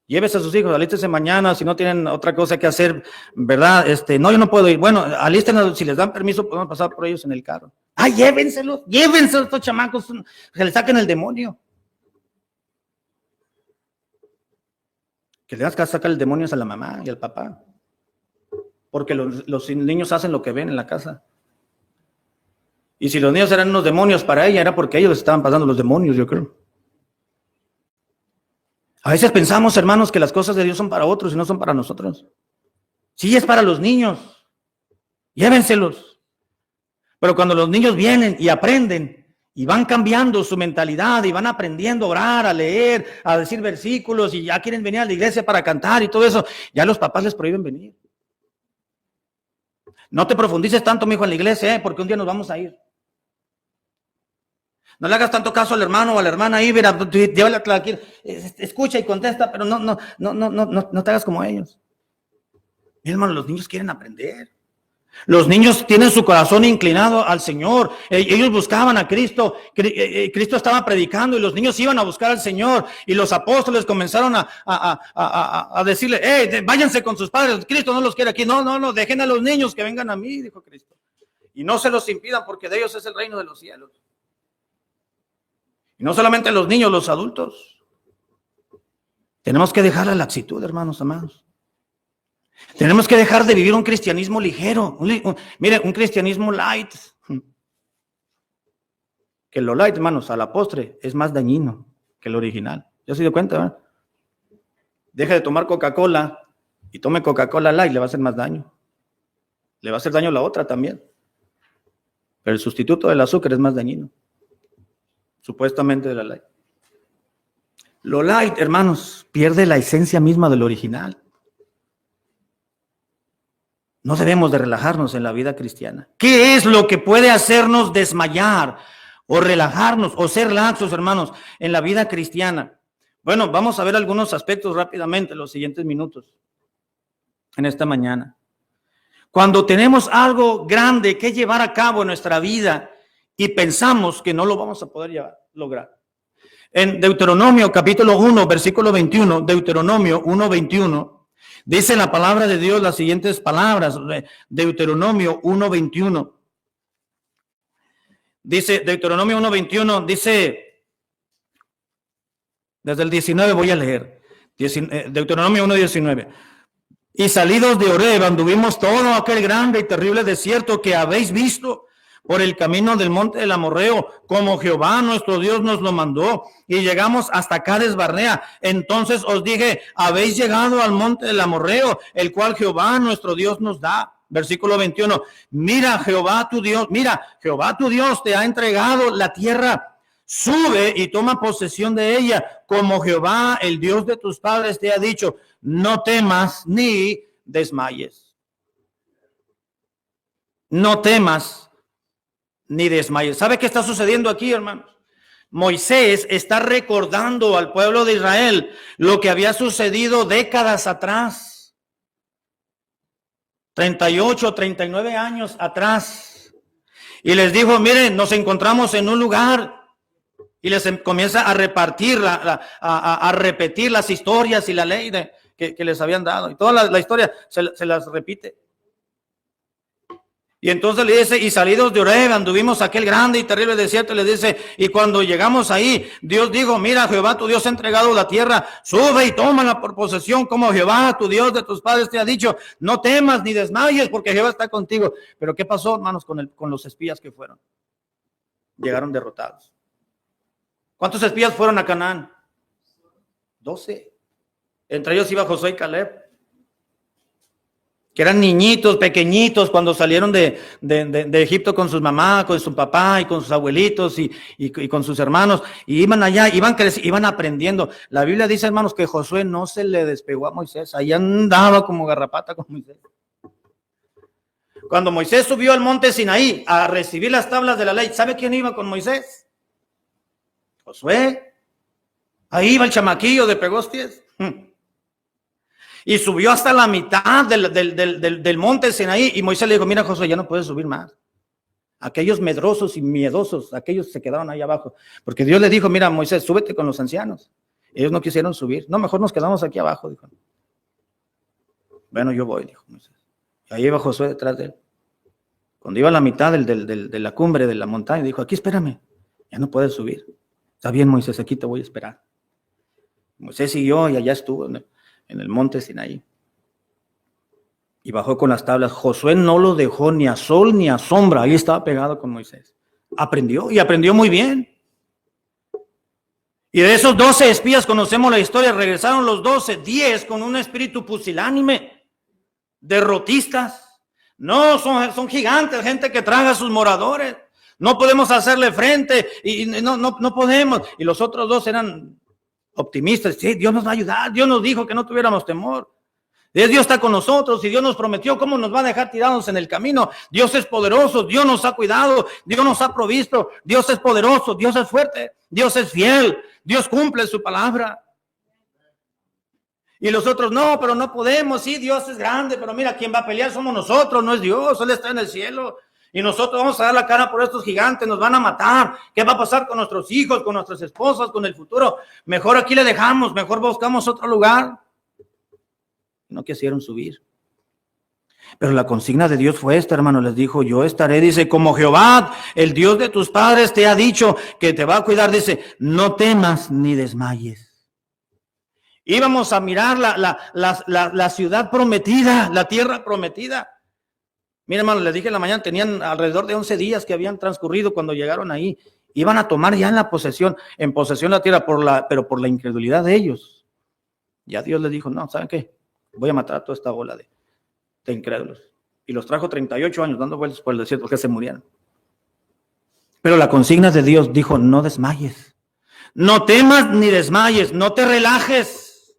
Llévese a sus hijos, alístense mañana, si no tienen otra cosa que hacer, ¿verdad? No, yo no puedo ir. Bueno, alístense, si les dan permiso, podemos pasar por ellos en el carro. Ah, llévenselos, estos chamacos, que les saquen el demonio. Que le das que sacar el demonio es a la mamá y al papá. Porque los niños hacen lo que ven en la casa. Y si los niños eran unos demonios para ella, era porque ellos estaban pasando los demonios, yo creo. A veces pensamos, hermanos, que las cosas de Dios son para otros y no son para nosotros. Sí, es para los niños. Llévenselos. Pero cuando los niños vienen y aprenden y van cambiando su mentalidad y van aprendiendo a orar, a leer, a decir versículos y ya quieren venir a la iglesia para cantar y todo eso, ya los papás les prohíben venir. No te profundices tanto, mijo, en la iglesia, porque un día nos vamos a ir. No le hagas tanto caso al hermano o a la hermana ahí, mira, llévala aquí, escucha y contesta, pero no te hagas como ellos. Mi hermano, los niños quieren aprender. Los niños tienen su corazón inclinado al Señor. Ellos buscaban a Cristo. Cristo estaba predicando y los niños iban a buscar al Señor. Y los apóstoles comenzaron a decirle, váyanse con sus padres. Cristo no los quiere aquí. No, dejen a los niños que vengan a mí, dijo Cristo. Y no se los impidan, porque de ellos es el reino de los cielos. Y no solamente los niños, los adultos. Tenemos que dejar la laxitud, hermanos amados. Tenemos que dejar de vivir un cristianismo ligero. Mire, un cristianismo light. Que lo light, hermanos, a la postre es más dañino que el original. ¿Ya se dio cuenta, verdad? Deje de tomar Coca-Cola y tome Coca-Cola light, le va a hacer más daño. Le va a hacer daño a la otra también. Pero el sustituto del azúcar es más dañino. Supuestamente de la light. Lo light, hermanos, pierde la esencia misma del original. No debemos de relajarnos en la vida cristiana. ¿Qué es lo que puede hacernos desmayar o relajarnos o ser laxos, hermanos, en la vida cristiana? Bueno, vamos a ver algunos aspectos rápidamente en los siguientes minutos en esta mañana. Cuando tenemos algo grande que llevar a cabo en nuestra vida y pensamos que no lo vamos a poder lograr. En Deuteronomio capítulo 1, versículo 21, Deuteronomio 1, 21, dice la palabra de Dios las siguientes palabras. Deuteronomio 1, 21. Dice, Deuteronomio 1, 21, dice, desde el 19 voy a leer. Deuteronomio 1, 19. Y salidos de Horeb anduvimos todo aquel grande y terrible desierto que habéis visto por el camino del monte del Amorreo, como Jehová nuestro Dios nos lo mandó, y llegamos hasta Cades Barnea. Entonces os dije, habéis llegado al monte del Amorreo, el cual Jehová nuestro Dios nos da. Versículo 21, mira Jehová tu Dios te ha entregado la tierra, sube y toma posesión de ella, como Jehová el Dios de tus padres te ha dicho, no temas ni desmayes. No temas ni desmayes. ¿Sabe qué está sucediendo aquí, hermanos? Moisés está recordando al pueblo de Israel lo que había sucedido décadas atrás, 38, 39 años atrás, y les dijo, miren, nos encontramos en un lugar, y les comienza a repartir, a repetir las historias y la ley que les habían dado, y toda la historia se las repite. Y entonces le dice, y salidos de Horeb anduvimos aquel grande y terrible desierto, y le dice, y cuando llegamos ahí, Dios dijo, mira, Jehová tu Dios ha entregado la tierra, sube y tómala por posesión, como Jehová tu Dios de tus padres te ha dicho, no temas ni desmayes, porque Jehová está contigo. Pero ¿qué pasó, hermanos, con los espías que fueron? Llegaron derrotados. ¿Cuántos espías fueron a Canaán? 12. Entre ellos iba Josué y Caleb, que eran niñitos, pequeñitos, cuando salieron de Egipto con sus mamás, con su papá y con sus abuelitos y con sus hermanos, y iban allá, iban aprendiendo. La Biblia dice, hermanos, que Josué no se le despegó a Moisés, ahí andaba como garrapata con Moisés. Cuando Moisés subió al monte Sinaí a recibir las tablas de la ley, ¿sabe quién iba con Moisés? Josué. Ahí iba el chamaquillo de Pegosties. Y subió hasta la mitad del monte Sinaí, y Moisés le dijo, mira, Josué, ya no puedes subir más. Aquellos medrosos y miedosos, aquellos se quedaron ahí abajo, porque Dios le dijo, mira, Moisés, súbete con los ancianos. Ellos no quisieron subir. No, mejor nos quedamos aquí abajo, dijo. Bueno, yo voy, dijo Moisés. Y ahí iba Josué detrás de él. Cuando iba a la mitad de la cumbre de la montaña, dijo, aquí espérame, ya no puedes subir. Está bien, Moisés, aquí te voy a esperar. Moisés siguió y allá estuvo en el monte Sinaí, y bajó con las tablas. Josué no lo dejó ni a sol ni a sombra, ahí estaba pegado con Moisés. Aprendió, y aprendió muy bien. Y de esos 12 espías conocemos la historia, regresaron los 12, 10 con un espíritu pusilánime, derrotistas. No, son gigantes, gente que traga a sus moradores. No podemos hacerle frente, y no podemos. Y los otros 2 eran optimistas. Sí, Dios nos va a ayudar, Dios nos dijo que no tuviéramos temor. Dios está con nosotros y Dios nos prometió, ¿cómo nos va a dejar tirados en el camino? Dios es poderoso, Dios nos ha cuidado, Dios nos ha provisto, Dios es poderoso, Dios es fuerte, Dios es fiel, Dios cumple su palabra. Y los otros, no, pero no podemos, sí, Dios es grande, pero mira, quien va a pelear somos nosotros, no es Dios, Él está en el cielo. Y nosotros vamos a dar la cara por estos gigantes, nos van a matar. ¿Qué va a pasar con nuestros hijos, con nuestras esposas, con el futuro? Mejor aquí le dejamos, mejor buscamos otro lugar. No quisieron subir. Pero la consigna de Dios fue esta, hermano. Les dijo, yo estaré, dice, como Jehová, el Dios de tus padres, te ha dicho que te va a cuidar. Dice, no temas ni desmayes. Íbamos a mirar la ciudad prometida, la tierra prometida. Mira, hermano, les dije en la mañana, tenían alrededor de 11 días que habían transcurrido cuando llegaron ahí. Iban a tomar ya en posesión la tierra, pero por la incredulidad de ellos. Ya Dios les dijo, no, ¿saben qué? Voy a matar a toda esta bola de incrédulos. Y los trajo 38 años dando vueltas por el desierto porque se murieron. Pero la consigna de Dios dijo, no desmayes. No temas ni desmayes, no te relajes.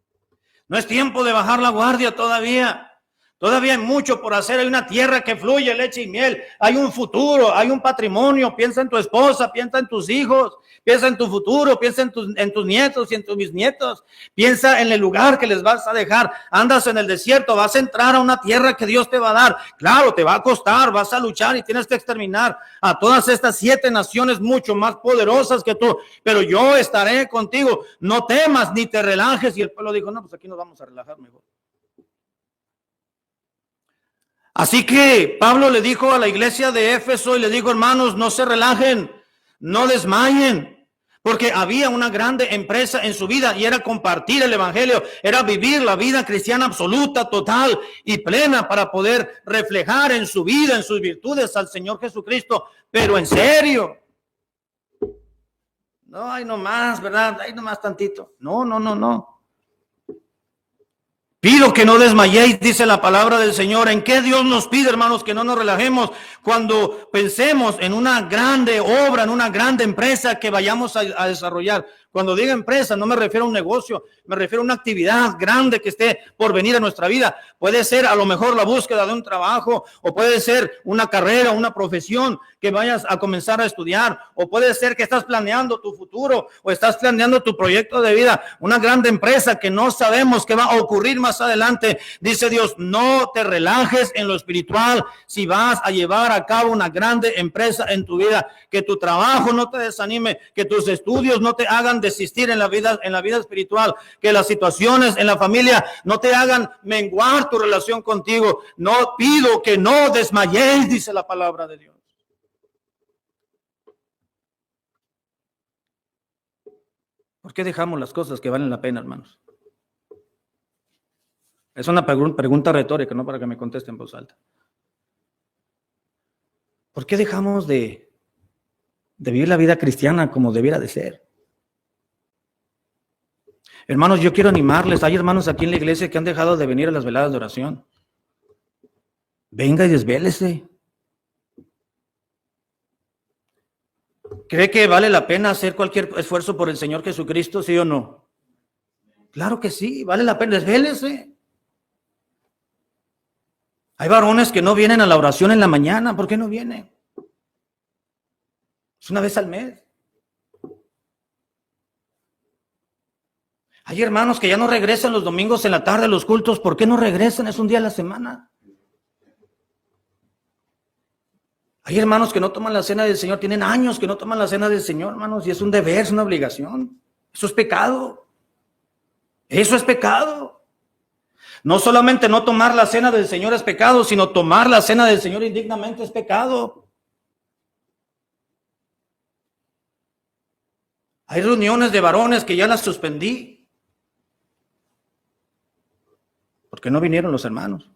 No es tiempo de bajar la guardia todavía. Todavía hay mucho por hacer. Hay una tierra que fluye leche y miel. Hay un futuro, hay un patrimonio. Piensa en tu esposa, piensa en tus hijos, piensa en tu futuro, piensa en tus nietos y en tus bisnietos. Piensa en el lugar que les vas a dejar. Andas en el desierto, vas a entrar a una tierra que Dios te va a dar. Claro, te va a costar, vas a luchar y tienes que exterminar a todas estas 7 naciones mucho más poderosas que tú. Pero yo estaré contigo. No temas ni te relajes. Y el pueblo dijo, no, pues aquí nos vamos a relajar mejor. Así que Pablo le dijo a la iglesia de Éfeso y le dijo, hermanos, no se relajen, no desmayen, porque había una grande empresa en su vida y era compartir el evangelio, era vivir la vida cristiana absoluta, total y plena para poder reflejar en su vida, en sus virtudes al Señor Jesucristo, pero en serio. No, hay nomás, ¿verdad? Hay nomás tantito. No. Pido que no desmayéis, dice la palabra del Señor. ¿En qué Dios nos pide, hermanos, que no nos relajemos cuando pensemos en una grande obra, en una grande empresa que vayamos a desarrollar? Cuando diga empresa, no me refiero a un negocio, me refiero a una actividad grande que esté por venir a nuestra vida. Puede ser a lo mejor la búsqueda de un trabajo, o puede ser una carrera, una profesión que vayas a comenzar a estudiar, o puede ser que estás planeando tu futuro, o estás planeando tu proyecto de vida, una grande empresa que no sabemos qué va a ocurrir más adelante. Dice Dios, no te relajes en lo espiritual si vas a llevar a cabo una grande empresa en tu vida. Que tu trabajo no te desanime, que tus estudios no te hagan desistir en la vida espiritual, que las situaciones en la familia no te hagan menguar tu relación contigo. No pido que no desmayéis, dice la palabra de Dios. ¿Por qué dejamos las cosas que valen la pena, hermanos? Es una pregunta retórica, no para que me contesten en voz alta. ¿Por qué dejamos de vivir la vida cristiana como debiera de ser? Hermanos, yo quiero animarles. Hay hermanos aquí en la iglesia que han dejado de venir a las veladas de oración. Venga y desvélese. ¿Cree que vale la pena hacer cualquier esfuerzo por el Señor Jesucristo, sí o no? Claro que sí, vale la pena, desvélese. Hay varones que no vienen a la oración en la mañana. ¿Por qué no vienen? Es una vez al mes. Hay hermanos que ya no regresan los domingos en la tarde a los cultos. ¿Por qué no regresan? Es un día a la semana. Hay hermanos que no toman la cena del Señor. Tienen años que no toman la cena del Señor, hermanos. Y es un deber, es una obligación. Eso es pecado. Eso es pecado. No solamente no tomar la cena del Señor es pecado, sino tomar la cena del Señor indignamente es pecado. Hay reuniones de varones que ya las suspendí. Porque no vinieron los hermanos.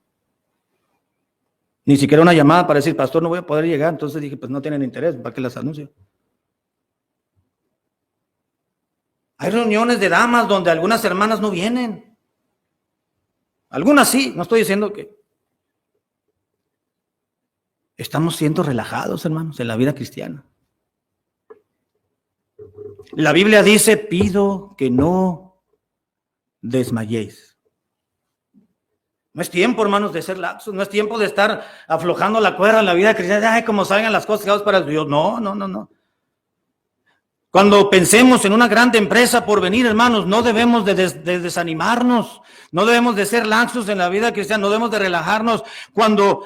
Ni siquiera una llamada para decir, pastor, no voy a poder llegar. Entonces dije, pues no tienen interés, ¿para qué las anuncio? Hay reuniones de damas donde algunas hermanas no vienen. Algunas sí, no estoy diciendo que. Estamos siendo relajados, hermanos, en la vida cristiana. La Biblia dice, pido que no desmayéis. No es tiempo, hermanos, de ser laxos. No es tiempo de estar aflojando la cuerda en la vida cristiana. Ay, como salgan las cosas para Dios. No. Cuando pensemos en una grande empresa por venir, hermanos, no debemos de desanimarnos. No debemos de ser laxos en la vida cristiana. No debemos de relajarnos. Cuando,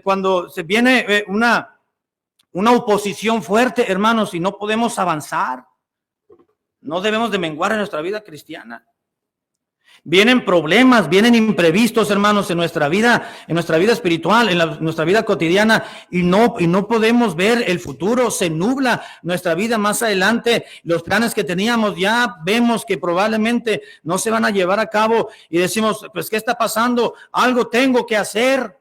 cuando se viene una oposición fuerte, hermanos, y no podemos avanzar, no debemos de menguar en nuestra vida cristiana. Vienen problemas, vienen imprevistos, hermanos, en nuestra vida espiritual, nuestra vida cotidiana, y no podemos ver el futuro, se nubla nuestra vida más adelante. Los planes que teníamos ya vemos que probablemente no se van a llevar a cabo y decimos, pues, ¿qué está pasando? Algo tengo que hacer.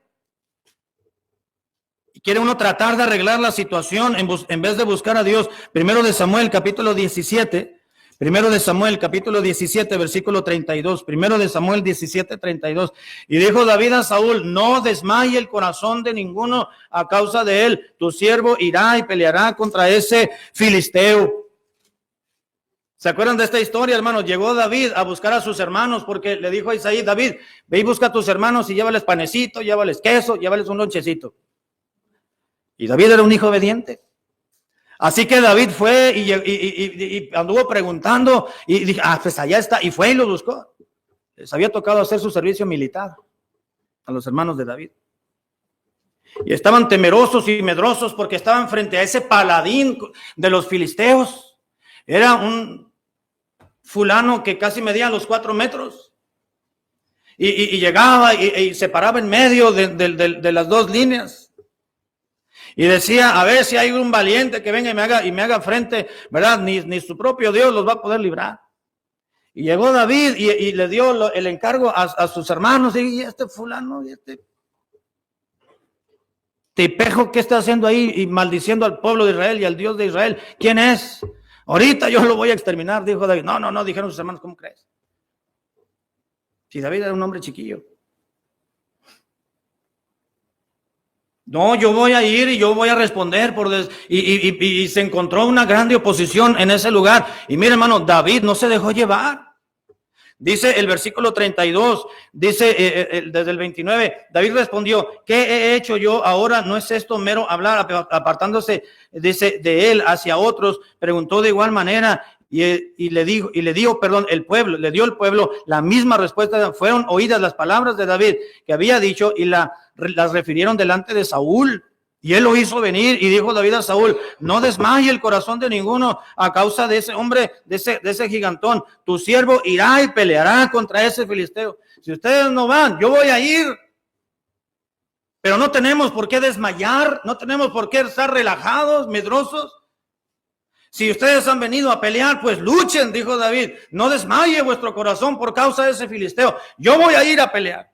Y quiere uno tratar de arreglar la situación en vez de buscar a Dios. Primero de Samuel, capítulo 17. Primero de Samuel, capítulo 17, versículo 32. Primero de Samuel 17, 32. Y dijo David a Saúl, no desmaye el corazón de ninguno a causa de él. Tu siervo irá y peleará contra ese filisteo. ¿Se acuerdan de esta historia, hermanos? Llegó David a buscar a sus hermanos porque le dijo a Isaí, David, ve y busca a tus hermanos y llévales panecito, llévales queso, llévales un lonchecito. Y David era un hijo obediente. Así que David fue y anduvo preguntando y dijo, pues allá está, y fue y lo buscó. Les había tocado hacer su servicio militar a los hermanos de David. Y estaban temerosos y medrosos porque estaban frente a ese paladín de los filisteos. Era un fulano que casi medía los 4 metros. Y llegaba y se paraba en medio de las dos líneas. Y decía, a ver si hay un valiente que venga y me haga frente, ¿verdad? Ni su propio Dios los va a poder librar. Y llegó David y le dio el encargo a sus hermanos. Y este fulano, y este tipejo, ¿qué está haciendo ahí? Y maldiciendo al pueblo de Israel y al Dios de Israel. ¿Quién es? Ahorita yo lo voy a exterminar, dijo David. No, dijeron sus hermanos, ¿cómo crees? Si David era un hombre chiquillo. No, yo voy a ir y yo voy a responder y se encontró una grande oposición en ese lugar. Y mire, hermano, David no se dejó llevar. Dice el versículo 32, dice desde el 29, David respondió, ¿qué he hecho yo ahora? ¿No es esto mero hablar, apartándose, dice, de él hacia otros? Preguntó de igual manera y le dio el pueblo la misma respuesta. Fueron oídas las palabras de David que había dicho y las refirieron delante de Saúl. Y él lo hizo venir y dijo David a Saúl, no desmaye el corazón de ninguno a causa de ese hombre, de ese gigantón. Tu siervo irá y peleará contra ese filisteo. Si ustedes no van, yo voy a ir. Pero no tenemos por qué desmayar, no tenemos por qué estar relajados, medrosos. Si ustedes han venido a pelear, pues luchen, dijo David. No desmaye vuestro corazón por causa de ese filisteo. Yo voy a ir a pelear.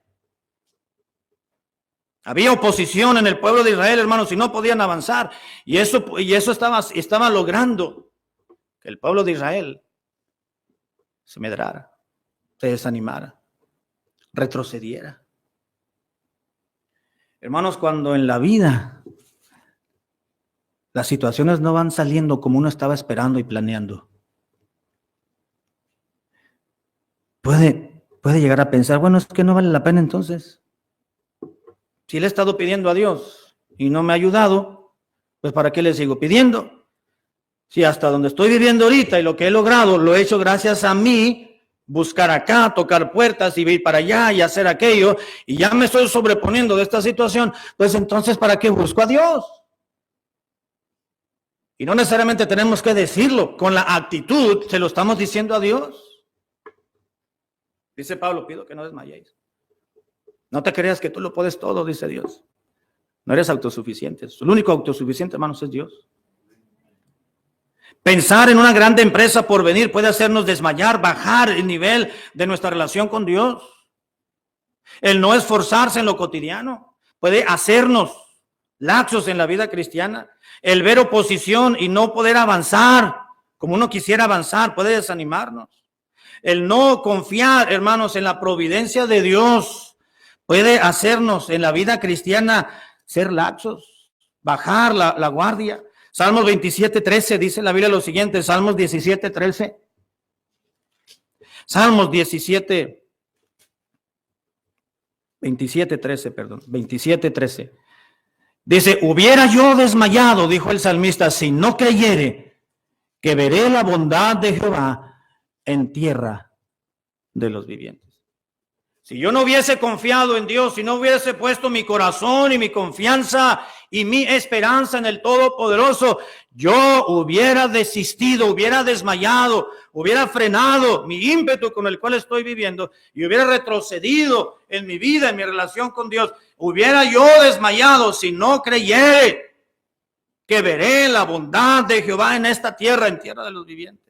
Había oposición en el pueblo de Israel, hermanos, y no podían avanzar. Y eso estaba logrando que el pueblo de Israel se medrara, se desanimara, retrocediera. Hermanos, cuando en la vida las situaciones no van saliendo como uno estaba esperando y planeando, puede llegar a pensar, bueno, es que no vale la pena entonces. Si le he estado pidiendo a Dios y no me ha ayudado, pues ¿para qué le sigo pidiendo? Si hasta donde estoy viviendo ahorita y lo que he logrado, lo he hecho gracias a mí, buscar acá, tocar puertas y ir para allá y hacer aquello, y ya me estoy sobreponiendo de esta situación, pues entonces ¿para qué busco a Dios? Y no necesariamente tenemos que decirlo, con la actitud se lo estamos diciendo a Dios. Dice Pablo, pido que no desmayéis. No te creas que tú lo puedes todo, dice Dios. No eres autosuficiente. El único autosuficiente, hermanos, es Dios. Pensar en una grande empresa por venir puede hacernos desmayar, bajar el nivel de nuestra relación con Dios. El no esforzarse en lo cotidiano puede hacernos laxos en la vida cristiana. El ver oposición y no poder avanzar como uno quisiera avanzar puede desanimarnos. El no confiar, hermanos, en la providencia de Dios puede hacernos en la vida cristiana ser laxos, bajar la guardia. Salmos 27:13 dice la Biblia lo siguiente, Salmos 17:13. Salmos 27:13. Dice, hubiera yo desmayado, dijo el salmista, si no creyere que veré la bondad de Jehová en tierra de los vivientes. Si yo no hubiese confiado en Dios, si no hubiese puesto mi corazón y mi confianza y mi esperanza en el Todopoderoso, yo hubiera desistido, hubiera desmayado, hubiera frenado mi ímpetu con el cual estoy viviendo y hubiera retrocedido en mi vida, en mi relación con Dios. Hubiera yo desmayado si no creyere que veré la bondad de Jehová en esta tierra, en tierra de los vivientes.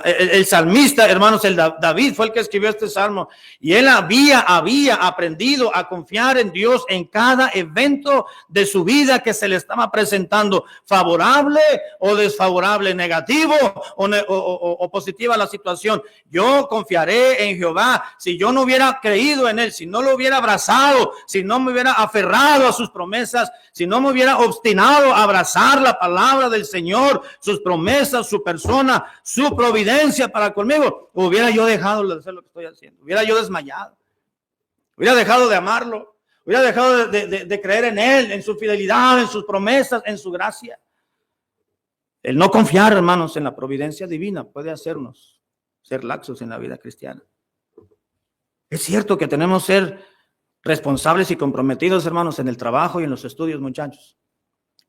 El salmista, hermanos, David fue el que escribió este salmo, y él había aprendido a confiar en Dios en cada evento de su vida que se le estaba presentando, favorable o desfavorable, negativo o positiva la situación. Yo confiaré en Jehová. Si yo no hubiera creído en él, si no lo hubiera abrazado, si no me hubiera aferrado a sus promesas, si no me hubiera obstinado a abrazar la palabra del Señor, sus promesas, su persona, su providencia para conmigo, hubiera yo dejado de hacer lo que estoy haciendo, hubiera yo desmayado, hubiera dejado de amarlo, hubiera dejado de creer en él, en su fidelidad, en sus promesas, en su gracia. El no confiar, hermanos, en la providencia divina puede hacernos ser laxos en la vida cristiana. Es cierto que tenemos que ser responsables y comprometidos, hermanos, en el trabajo y en los estudios, muchachos,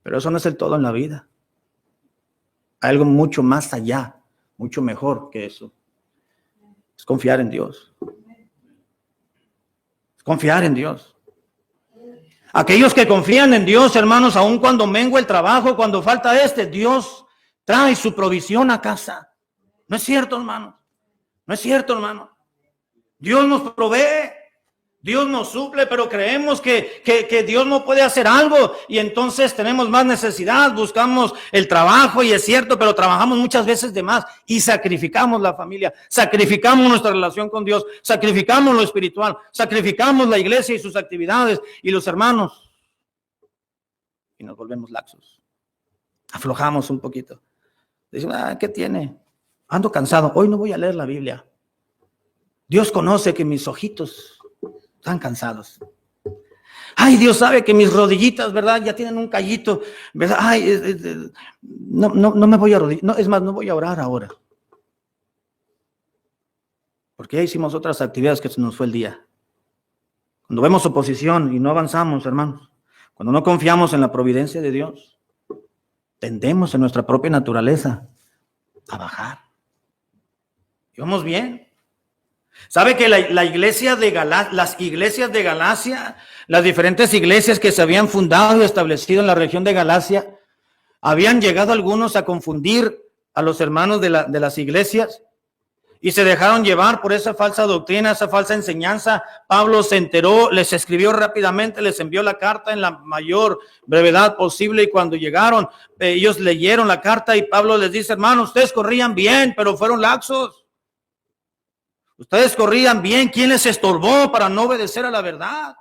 pero eso no es el todo en la vida. Hay algo mucho más allá, mucho mejor que eso. Es confiar en Dios. Es confiar en Dios. Aquellos que confían en Dios, hermanos, aun cuando mengua el trabajo, cuando falta Dios trae su provisión a casa. ¿No es cierto, hermano? No es cierto, hermano. Dios nos provee, Dios nos suple, pero creemos que Dios no puede hacer algo y entonces tenemos más necesidad, buscamos el trabajo y es cierto, pero trabajamos muchas veces de más y sacrificamos la familia, sacrificamos nuestra relación con Dios, sacrificamos lo espiritual, sacrificamos la iglesia y sus actividades y los hermanos y nos volvemos laxos, aflojamos un poquito. Decimos, ¿qué tiene? Ando cansado, hoy no voy a leer la Biblia. Dios conoce que mis ojitos están cansados. Ay, Dios sabe que mis rodillitas, ¿verdad? Ya tienen un callito, ¿verdad? Ay, no me voy a arrodillar. No, es más, no voy a orar ahora. Porque ya hicimos otras actividades que se nos fue el día. Cuando vemos oposición y no avanzamos, hermanos, cuando no confiamos en la providencia de Dios, tendemos en nuestra propia naturaleza a bajar. Y vamos bien. ¿Sabe que las iglesias de Galacia, las diferentes iglesias que se habían fundado y establecido en la región de Galacia, habían llegado algunos a confundir a los hermanos de las iglesias y se dejaron llevar por esa falsa doctrina, esa falsa enseñanza? Pablo se enteró, les escribió rápidamente, les envió la carta en la mayor brevedad posible y cuando llegaron, ellos leyeron la carta y Pablo les dice, hermanos, ustedes corrían bien, pero fueron laxos. Ustedes corrían bien, ¿quién les estorbó para no obedecer a la verdad?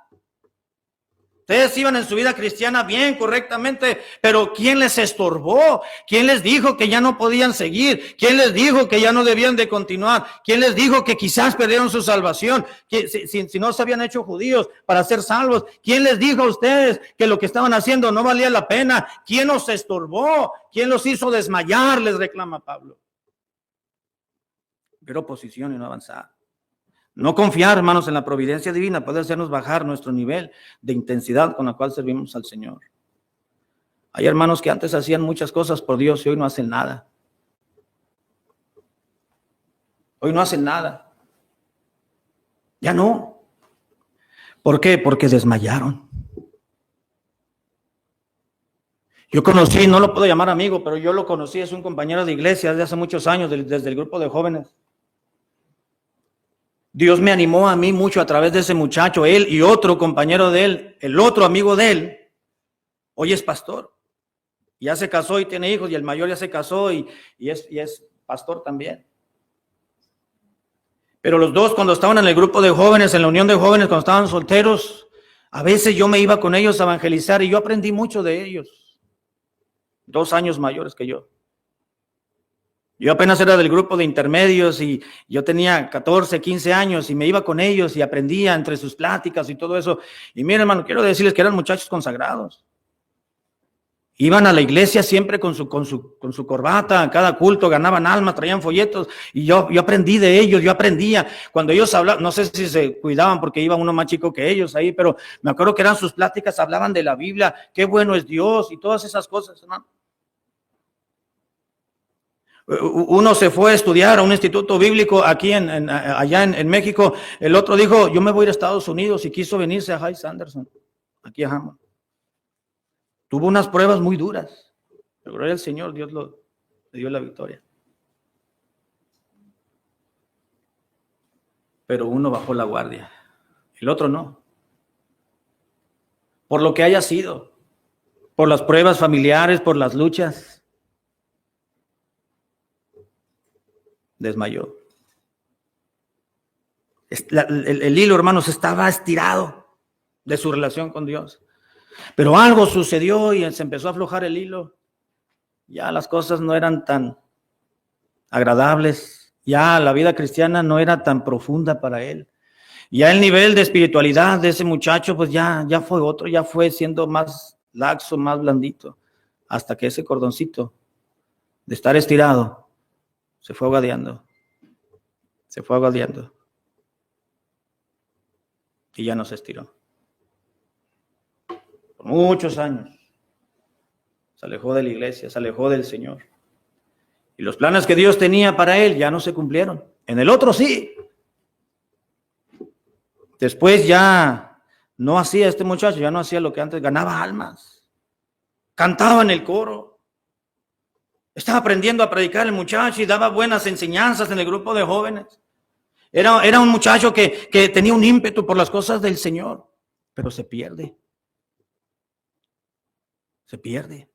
Ustedes iban en su vida cristiana bien, correctamente, pero ¿quién les estorbó? ¿Quién les dijo que ya no podían seguir? ¿Quién les dijo que ya no debían de continuar? ¿Quién les dijo que quizás perdieron su salvación? Que si no se habían hecho judíos para ser salvos. ¿Quién les dijo a ustedes que lo que estaban haciendo no valía la pena? ¿Quién los estorbó? ¿Quién los hizo desmayar? Les reclama Pablo. Ver oposición y no avanzar. No confiar, hermanos, en la providencia divina puede hacernos bajar nuestro nivel de intensidad con la cual servimos al Señor. Hay hermanos que antes hacían muchas cosas por Dios y hoy no hacen nada. Hoy no hacen nada. Ya no. ¿Por qué? Porque desmayaron. Yo conocí, no lo puedo llamar amigo, pero yo lo conocí, es un compañero de iglesia desde hace muchos años, desde el grupo de jóvenes. Dios me animó a mí mucho a través de ese muchacho, él y otro compañero de él, el otro amigo de él, hoy es pastor. Ya se casó y tiene hijos, y el mayor ya se casó y es pastor también. Pero los dos, cuando estaban en el grupo de jóvenes, en la unión de jóvenes, cuando estaban solteros, a veces yo me iba con ellos a evangelizar y yo aprendí mucho de ellos. 2 años mayores que yo. Yo apenas era del grupo de intermedios y yo tenía 14, 15 años y me iba con ellos y aprendía entre sus pláticas y todo eso. Y miren, hermano, quiero decirles que eran muchachos consagrados. Iban a la iglesia siempre con su corbata, cada culto, ganaban almas, traían folletos, y yo aprendí de ellos, yo aprendía. Cuando ellos hablaban, no sé si se cuidaban porque iba uno más chico que ellos ahí, pero me acuerdo que eran sus pláticas, hablaban de la Biblia, qué bueno es Dios y todas esas cosas, hermano. Uno se fue a estudiar a un instituto bíblico aquí allá en México, el otro dijo, yo me voy a ir a Estados Unidos, y quiso venirse a High Sanderson, aquí a Hammond. Tuvo unas pruebas muy duras, pero gloria al Señor, Dios le dio la victoria. Pero uno bajó la guardia, el otro no. Por lo que haya sido, por las pruebas familiares, por las luchas, desmayó. El hilo, hermanos, estaba estirado de su relación con Dios. Pero algo sucedió y se empezó a aflojar el hilo. Ya las cosas no eran tan agradables. Ya la vida cristiana no era tan profunda para él. Ya el nivel de espiritualidad de ese muchacho, pues ya fue otro, ya fue siendo más laxo, más blandito, hasta que ese cordoncito de estar estirado se fue aguadeando. Se fue aguadeando. Y ya no se estiró. Por muchos años se alejó de la iglesia, se alejó del Señor. Y los planes que Dios tenía para él ya no se cumplieron. En el otro sí. Después ya no hacía este muchacho, ya no hacía lo que antes, ganaba almas. Cantaba en el coro. Estaba aprendiendo a predicar el muchacho y daba buenas enseñanzas en el grupo de jóvenes. Era un muchacho que tenía un ímpetu por las cosas del Señor, pero se pierde. Se pierde.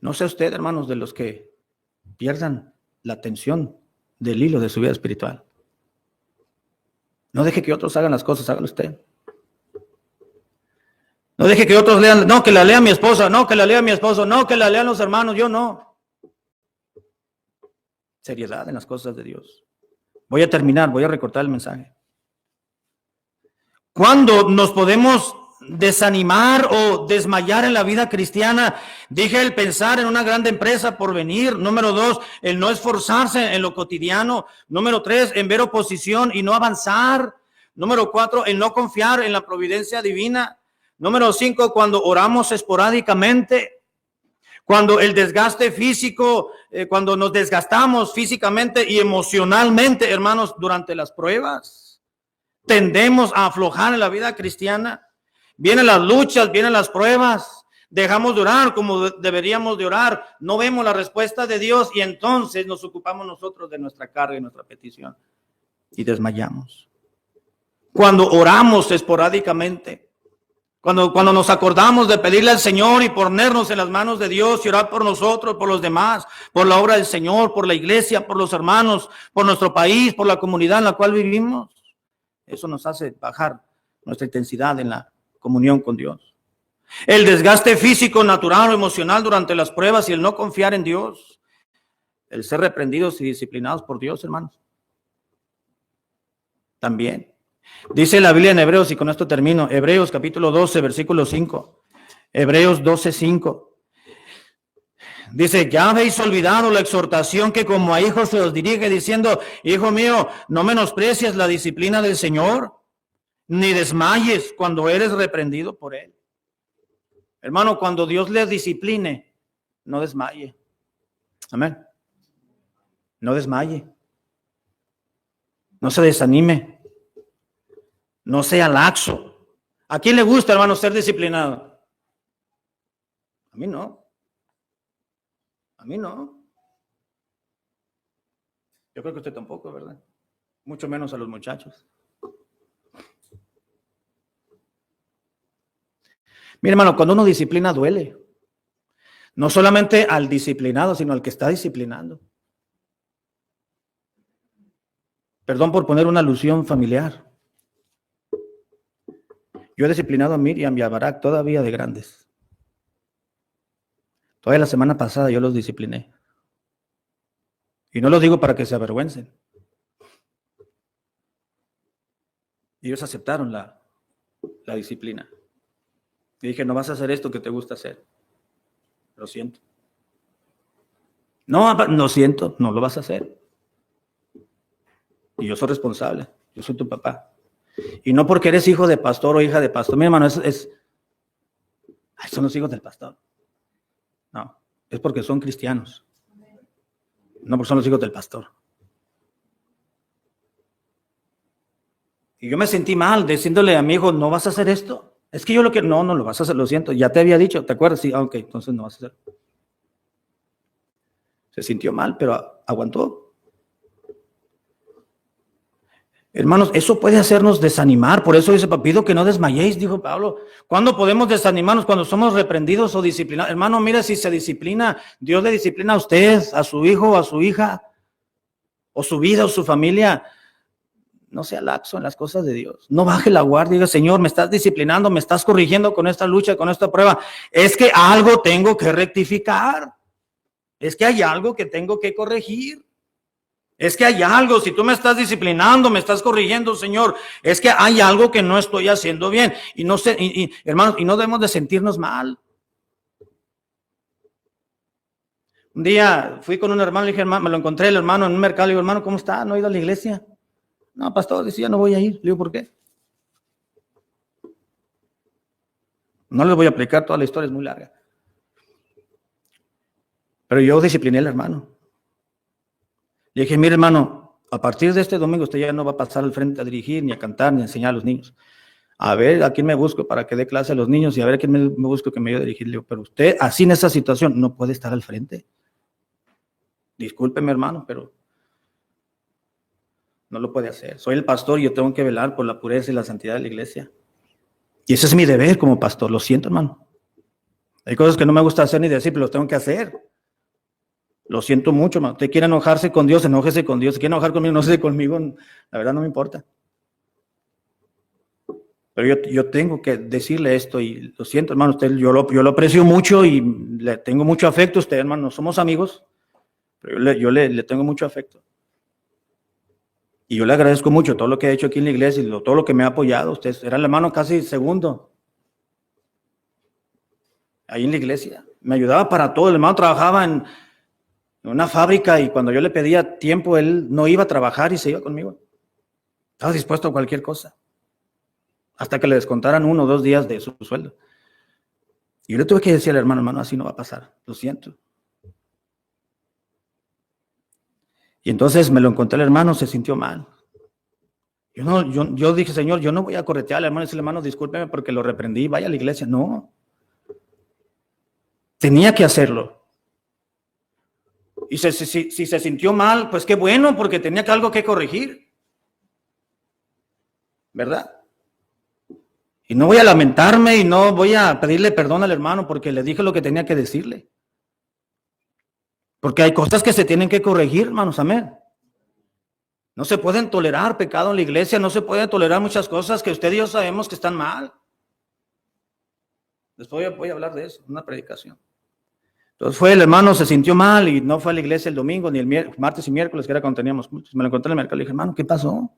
No sea usted, hermanos, de los que pierdan la atención del hilo de su vida espiritual. No deje que otros hagan las cosas, hágalo usted. No deje que otros lean, no, que la lea mi esposa, no, que la lea mi esposo, no, que la lean los hermanos, yo no. Seriedad en las cosas de Dios. Voy a terminar, voy a recortar el mensaje. ¿Cuándo nos podemos desanimar o desmayar en la vida cristiana? Dije, el pensar en una grande empresa por venir. Número 2, el no esforzarse en lo cotidiano. Número 3, en ver oposición y no avanzar. Número 4, el no confiar en la providencia divina. Número 5, cuando oramos esporádicamente. Cuando el desgaste físico, cuando nos desgastamos físicamente y emocionalmente, hermanos, durante las pruebas. Tendemos a aflojar en la vida cristiana. Vienen las luchas, vienen las pruebas. Dejamos de orar como deberíamos de orar. No vemos la respuesta de Dios y entonces nos ocupamos nosotros de nuestra carga y nuestra petición. Y desmayamos. Cuando oramos esporádicamente. Cuando nos acordamos de pedirle al Señor y ponernos en las manos de Dios y orar por nosotros, por los demás, por la obra del Señor, por la iglesia, por los hermanos, por nuestro país, por la comunidad en la cual vivimos. Eso nos hace bajar nuestra intensidad en la comunión con Dios. El desgaste físico, natural o emocional durante las pruebas y el no confiar en Dios. El ser reprendidos y disciplinados por Dios, hermanos. También. Dice la Biblia en Hebreos, y con esto termino, Hebreos capítulo 12, versículo 5. Hebreos 12, 5. Dice, ya habéis olvidado la exhortación que como a hijos se os dirige, diciendo, hijo mío, no menosprecies la disciplina del Señor, ni desmayes cuando eres reprendido por Él. Hermano, cuando Dios les discipline, no desmaye. Amén. No desmaye. No se desanime. No sea laxo. ¿A quién le gusta, hermano, ser disciplinado? A mí no. A mí no. Yo creo que usted tampoco, ¿verdad? Mucho menos a los muchachos. Mira, hermano, cuando uno disciplina duele. No solamente al disciplinado, sino al que está disciplinando. Perdón por poner una alusión familiar. Yo he disciplinado a Miriam y a Barak todavía de grandes. Todavía la semana pasada yo los discipliné. Y no lo digo para que se avergüencen. Ellos aceptaron la disciplina. Y dije, no vas a hacer esto que te gusta hacer. lo siento. No, lo siento, no lo vas a hacer. Y yo soy responsable, yo soy tu papá. Y no porque eres hijo de pastor o hija de pastor. Mi hermano, son los hijos del pastor. No, es porque son cristianos. No porque son los hijos del pastor. Y yo me sentí mal diciéndole a mi hijo, ¿no vas a hacer esto? Es que yo no lo vas a hacer, lo siento. Ya te había dicho, ¿te acuerdas? Sí, ok, entonces no vas a hacer. Se sintió mal, pero aguantó. Hermanos, eso puede hacernos desanimar. Por eso dice, pido que no desmayéis, dijo Pablo. ¿Cuándo podemos desanimarnos? Cuando somos reprendidos o disciplinados. Hermano, mire, si se disciplina, Dios le disciplina a usted, a su hijo o a su hija, o su vida o su familia. No sea laxo en las cosas de Dios. No baje la guardia. Diga, Señor, me estás disciplinando, me estás corrigiendo con esta lucha, con esta prueba. Es que algo tengo que rectificar. Es que hay algo que tengo que corregir. Es que hay algo, si tú me estás disciplinando, me estás corrigiendo, Señor, es que hay algo que no estoy haciendo bien. Y no sé, hermanos, y no debemos de sentirnos mal. Un día fui con un hermano, le dije, hermano, me lo encontré el hermano en un mercado, le digo, hermano, ¿cómo está? ¿No ha ido a la iglesia? No, pastor, decía, no voy a ir. Le digo, ¿por qué? No les voy a aplicar toda la historia, es muy larga. Pero yo discipliné al hermano. Le dije, mire, hermano, a partir de este domingo usted ya no va a pasar al frente a dirigir, ni a cantar, ni a enseñar a los niños. A ver a quién me busco para que dé clase a los niños y a ver a quién me busco que me ayude a dirigir. Le digo, pero usted así en esa situación no puede estar al frente. Discúlpeme, hermano, pero no lo puede hacer. Soy el pastor y yo tengo que velar por la pureza y la santidad de la iglesia. Y ese es mi deber como pastor. Lo siento, hermano. Hay cosas que no me gusta hacer ni decir, pero los tengo que hacer. Lo siento mucho, hermano. Usted quiere enojarse con Dios, enójese con Dios. Si quiere enojar conmigo, enójese conmigo. La verdad no me importa. Pero yo tengo que decirle esto y lo siento, hermano, usted, yo lo aprecio mucho y le tengo mucho afecto a usted, hermano, no somos amigos, pero yo le tengo mucho afecto. Y yo le agradezco mucho todo lo que ha hecho aquí en la iglesia y todo lo que me ha apoyado. Usted era el hermano casi segundo ahí en la iglesia. Me ayudaba para todo. El hermano trabajaba en una fábrica y cuando yo le pedía tiempo, él no iba a trabajar y se iba conmigo. Estaba dispuesto a cualquier cosa. Hasta que le descontaran 1 o 2 días de su sueldo. Y yo le tuve que decir al hermano, así no va a pasar, lo siento. Y entonces me lo encontré el hermano, se sintió mal. Yo dije, Señor, yo no voy a corretear al hermano y decirle, hermano, discúlpeme porque lo reprendí, vaya a la iglesia. No. Tenía que hacerlo. Y si se sintió mal, pues qué bueno, porque tenía algo que corregir. ¿Verdad? Y no voy a lamentarme y no voy a pedirle perdón al hermano porque le dije lo que tenía que decirle. Porque hay cosas que se tienen que corregir, hermanos, amén. No se pueden tolerar pecado en la iglesia, no se pueden tolerar muchas cosas que usted y yo sabemos que están mal. Después voy a hablar de eso, una predicación. Entonces el hermano, se sintió mal y no fue a la iglesia el domingo, ni el martes y miércoles, que era cuando teníamos muchos. Me lo encontré en el mercado, le dije, hermano, ¿qué pasó?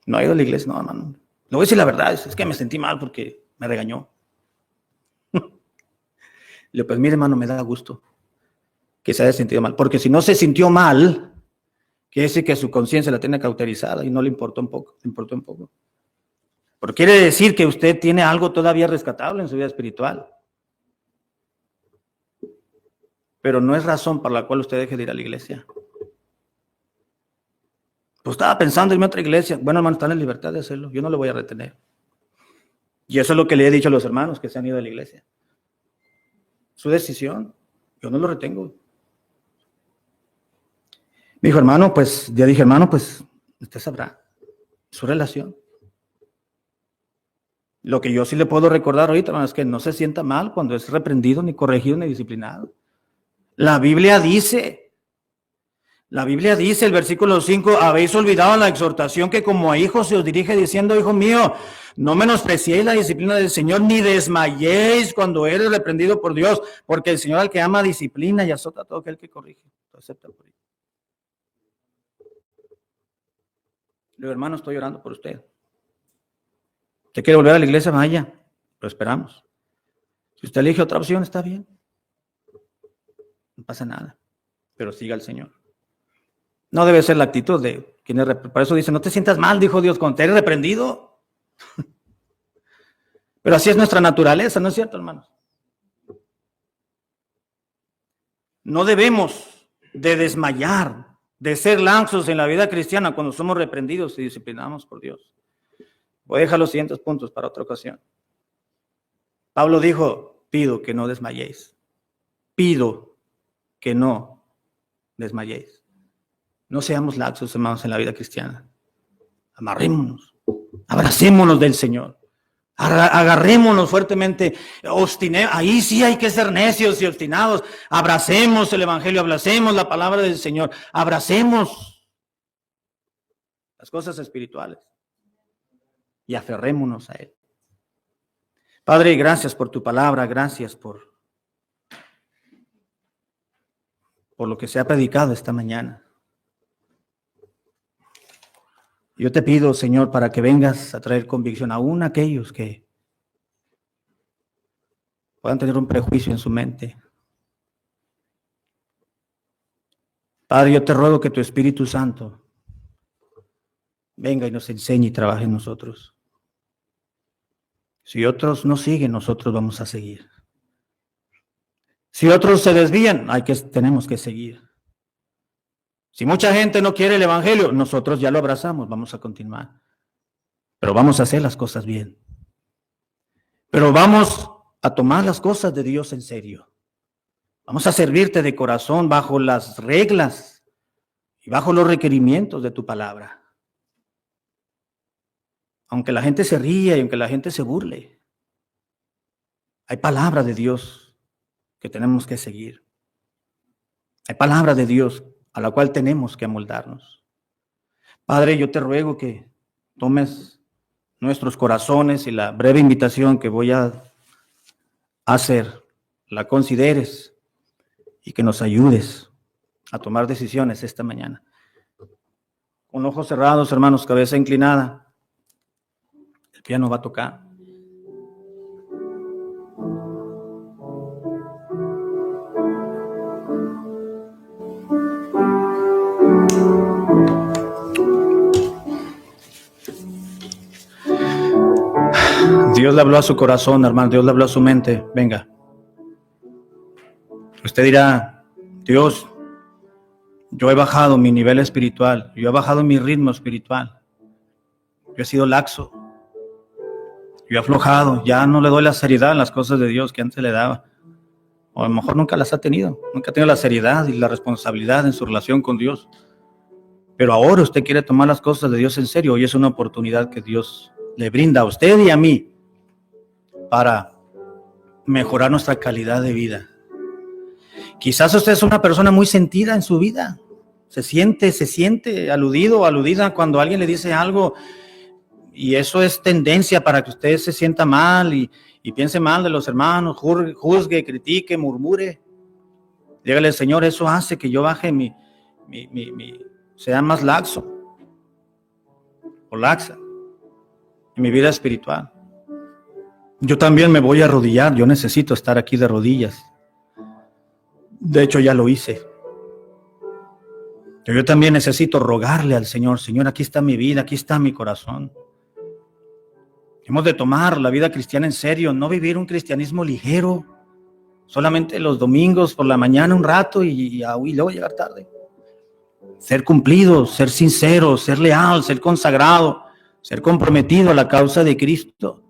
No ha ido a la iglesia, no, hermano. Le voy a decir la verdad, es que me sentí mal porque me regañó. Le digo, pues mire, hermano, me da gusto que se haya sentido mal, porque si no se sintió mal, quiere decir que su conciencia la tiene cauterizada y no le importó un poco, le importó un poco. Pero quiere decir que usted tiene algo todavía rescatable en su vida espiritual. Pero no es razón por la cual usted deje de ir a la iglesia. Pues estaba pensando en irme a otra iglesia. Bueno, hermano, están en libertad de hacerlo. Yo no le voy a retener. Y eso es lo que le he dicho a los hermanos que se han ido a la iglesia. Su decisión. Yo no lo retengo. Me dijo, hermano, pues, ya dije, hermano, pues, usted sabrá. Su relación. Lo que yo sí le puedo recordar ahorita, hermano, es que no se sienta mal cuando es reprendido, ni corregido, ni disciplinado. La Biblia dice, el versículo 5, habéis olvidado la exhortación que como a hijos se os dirige diciendo, hijo mío, no menospreciéis la disciplina del Señor, ni desmayéis cuando eres reprendido por Dios, porque el Señor al que ama disciplina y azota a todo aquel que corrige. Le digo, hermano, estoy orando por usted. ¿Usted quiere volver a la iglesia? Vaya, lo esperamos. Si usted elige otra opción, está bien. No pasa nada. Pero siga al Señor. No debe ser la actitud de quien es. Por eso dice, no te sientas mal, dijo Dios, cuando te eres reprendido. Pero así es nuestra naturaleza, ¿no es cierto, hermanos? No debemos de desmayar, de ser laxos en la vida cristiana cuando somos reprendidos y disciplinados por Dios. Voy a dejar los siguientes puntos para otra ocasión. Pablo dijo, pido que no desmayéis. Pido que no desmayéis. No seamos laxos, hermanos, en la vida cristiana. Amarrémonos, abracémonos del Señor. Agarrémonos fuertemente, ahí sí hay que ser necios y obstinados. Abracemos el Evangelio, abracemos la palabra del Señor, abracemos las cosas espirituales y aferrémonos a Él. Padre, gracias por tu palabra, gracias por lo que se ha predicado esta mañana. Yo te pido, Señor, para que vengas a traer convicción aún a aquellos que puedan tener un prejuicio en su mente. Padre, yo te ruego que tu Espíritu Santo venga y nos enseñe y trabaje en nosotros. Si otros no siguen, nosotros vamos a seguir. Si otros se desvían, tenemos que seguir. Si mucha gente no quiere el Evangelio, nosotros ya lo abrazamos, vamos a continuar. Pero vamos a hacer las cosas bien. Pero vamos a tomar las cosas de Dios en serio. Vamos a servirte de corazón bajo las reglas y bajo los requerimientos de tu palabra. Aunque la gente se ría y aunque la gente se burle, hay palabra de Dios que tenemos que seguir. Hay palabra de Dios a la cual tenemos que amoldarnos. Padre, yo te ruego que tomes nuestros corazones y la breve invitación que voy a hacer, la consideres y que nos ayudes a tomar decisiones esta mañana. Con ojos cerrados, hermanos, cabeza inclinada, el piano va a tocar. Dios le habló a su corazón, hermano, Dios le habló a su mente. Venga. Usted dirá, Dios, yo he bajado mi nivel espiritual, yo he bajado mi ritmo espiritual. Yo he sido laxo, yo he aflojado, ya no le doy la seriedad a las cosas de Dios que antes le daba. O a lo mejor nunca las ha tenido, nunca ha tenido la seriedad y la responsabilidad en su relación con Dios. Pero ahora usted quiere tomar las cosas de Dios en serio y es una oportunidad que Dios le brinda a usted y a mí para mejorar nuestra calidad de vida. Quizás usted es una persona muy sentida en su vida. Se siente aludido o aludida cuando alguien le dice algo y eso es tendencia para que usted se sienta mal y piense mal de los hermanos, juzgue, critique, murmure. Dígale, Señor, eso hace que yo baje sea más laxo o laxa en mi vida espiritual. Yo también me voy a arrodillar, yo necesito estar aquí de rodillas. De hecho, ya lo hice. Yo también necesito rogarle al Señor, Señor, aquí está mi vida, aquí está mi corazón. Hemos de tomar la vida cristiana en serio, no vivir un cristianismo ligero, solamente los domingos por la mañana un rato y luego llegar tarde. Ser cumplido, ser sincero, ser leal, ser consagrado, ser comprometido a la causa de Cristo.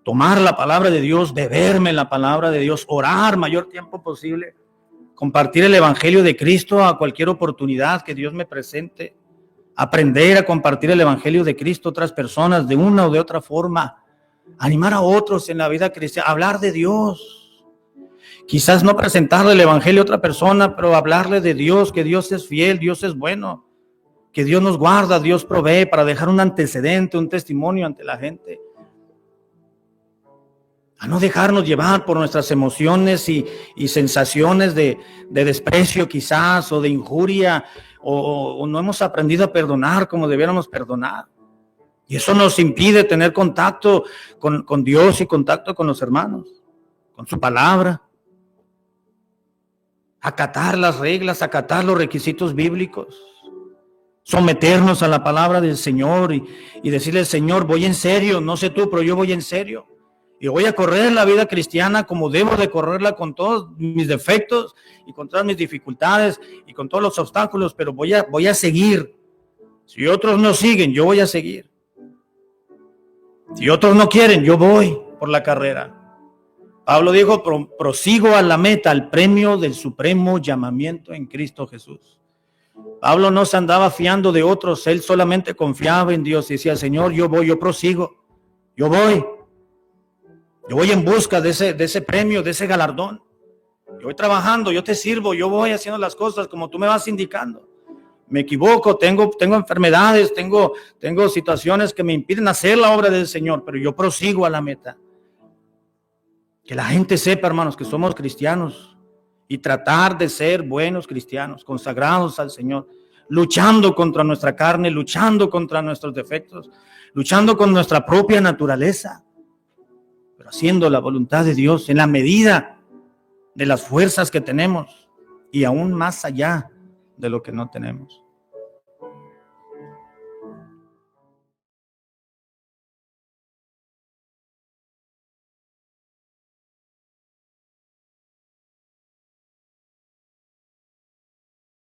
Tomar la palabra de Dios, beberme la palabra de Dios, orar mayor tiempo posible, compartir el Evangelio de Cristo a cualquier oportunidad que Dios me presente, aprender a compartir el Evangelio de Cristo a otras personas de una o de otra forma, animar a otros en la vida cristiana, hablar de Dios. Quizás no presentarle el Evangelio a otra persona, pero hablarle de Dios, que Dios es fiel, Dios es bueno, que Dios nos guarda, Dios provee para dejar un antecedente, un testimonio ante la gente. A no dejarnos llevar por nuestras emociones y sensaciones de desprecio quizás o de injuria o no hemos aprendido a perdonar como debiéramos perdonar. Y eso nos impide tener contacto con Dios y contacto con los hermanos. con su palabra, acatar las reglas, acatar los requisitos bíblicos, someternos a la palabra del Señor y decirle, Señor, voy en serio, no sé tú, pero yo voy en serio. Y voy a correr la vida cristiana como debo de correrla, con todos mis defectos y con todas mis dificultades y con todos los obstáculos, pero voy a seguir. Si otros no siguen, yo voy a seguir. Si otros no quieren, yo voy por la carrera. Pablo dijo, prosigo a la meta, al premio del supremo llamamiento en Cristo Jesús. Pablo no se andaba fiando de otros, él solamente confiaba en Dios y decía, Señor, yo voy, yo prosigo, yo voy en busca de ese premio, de ese galardón. Yo voy trabajando, yo te sirvo, yo voy haciendo las cosas como tú me vas indicando. Me equivoco, tengo enfermedades, tengo situaciones que me impiden hacer la obra del Señor, pero yo prosigo a la meta. Que la gente sepa, hermanos, que somos cristianos y tratar de ser buenos cristianos, consagrados al Señor, luchando contra nuestra carne, luchando contra nuestros defectos, luchando con nuestra propia naturaleza, pero haciendo la voluntad de Dios en la medida de las fuerzas que tenemos y aún más allá de lo que no tenemos.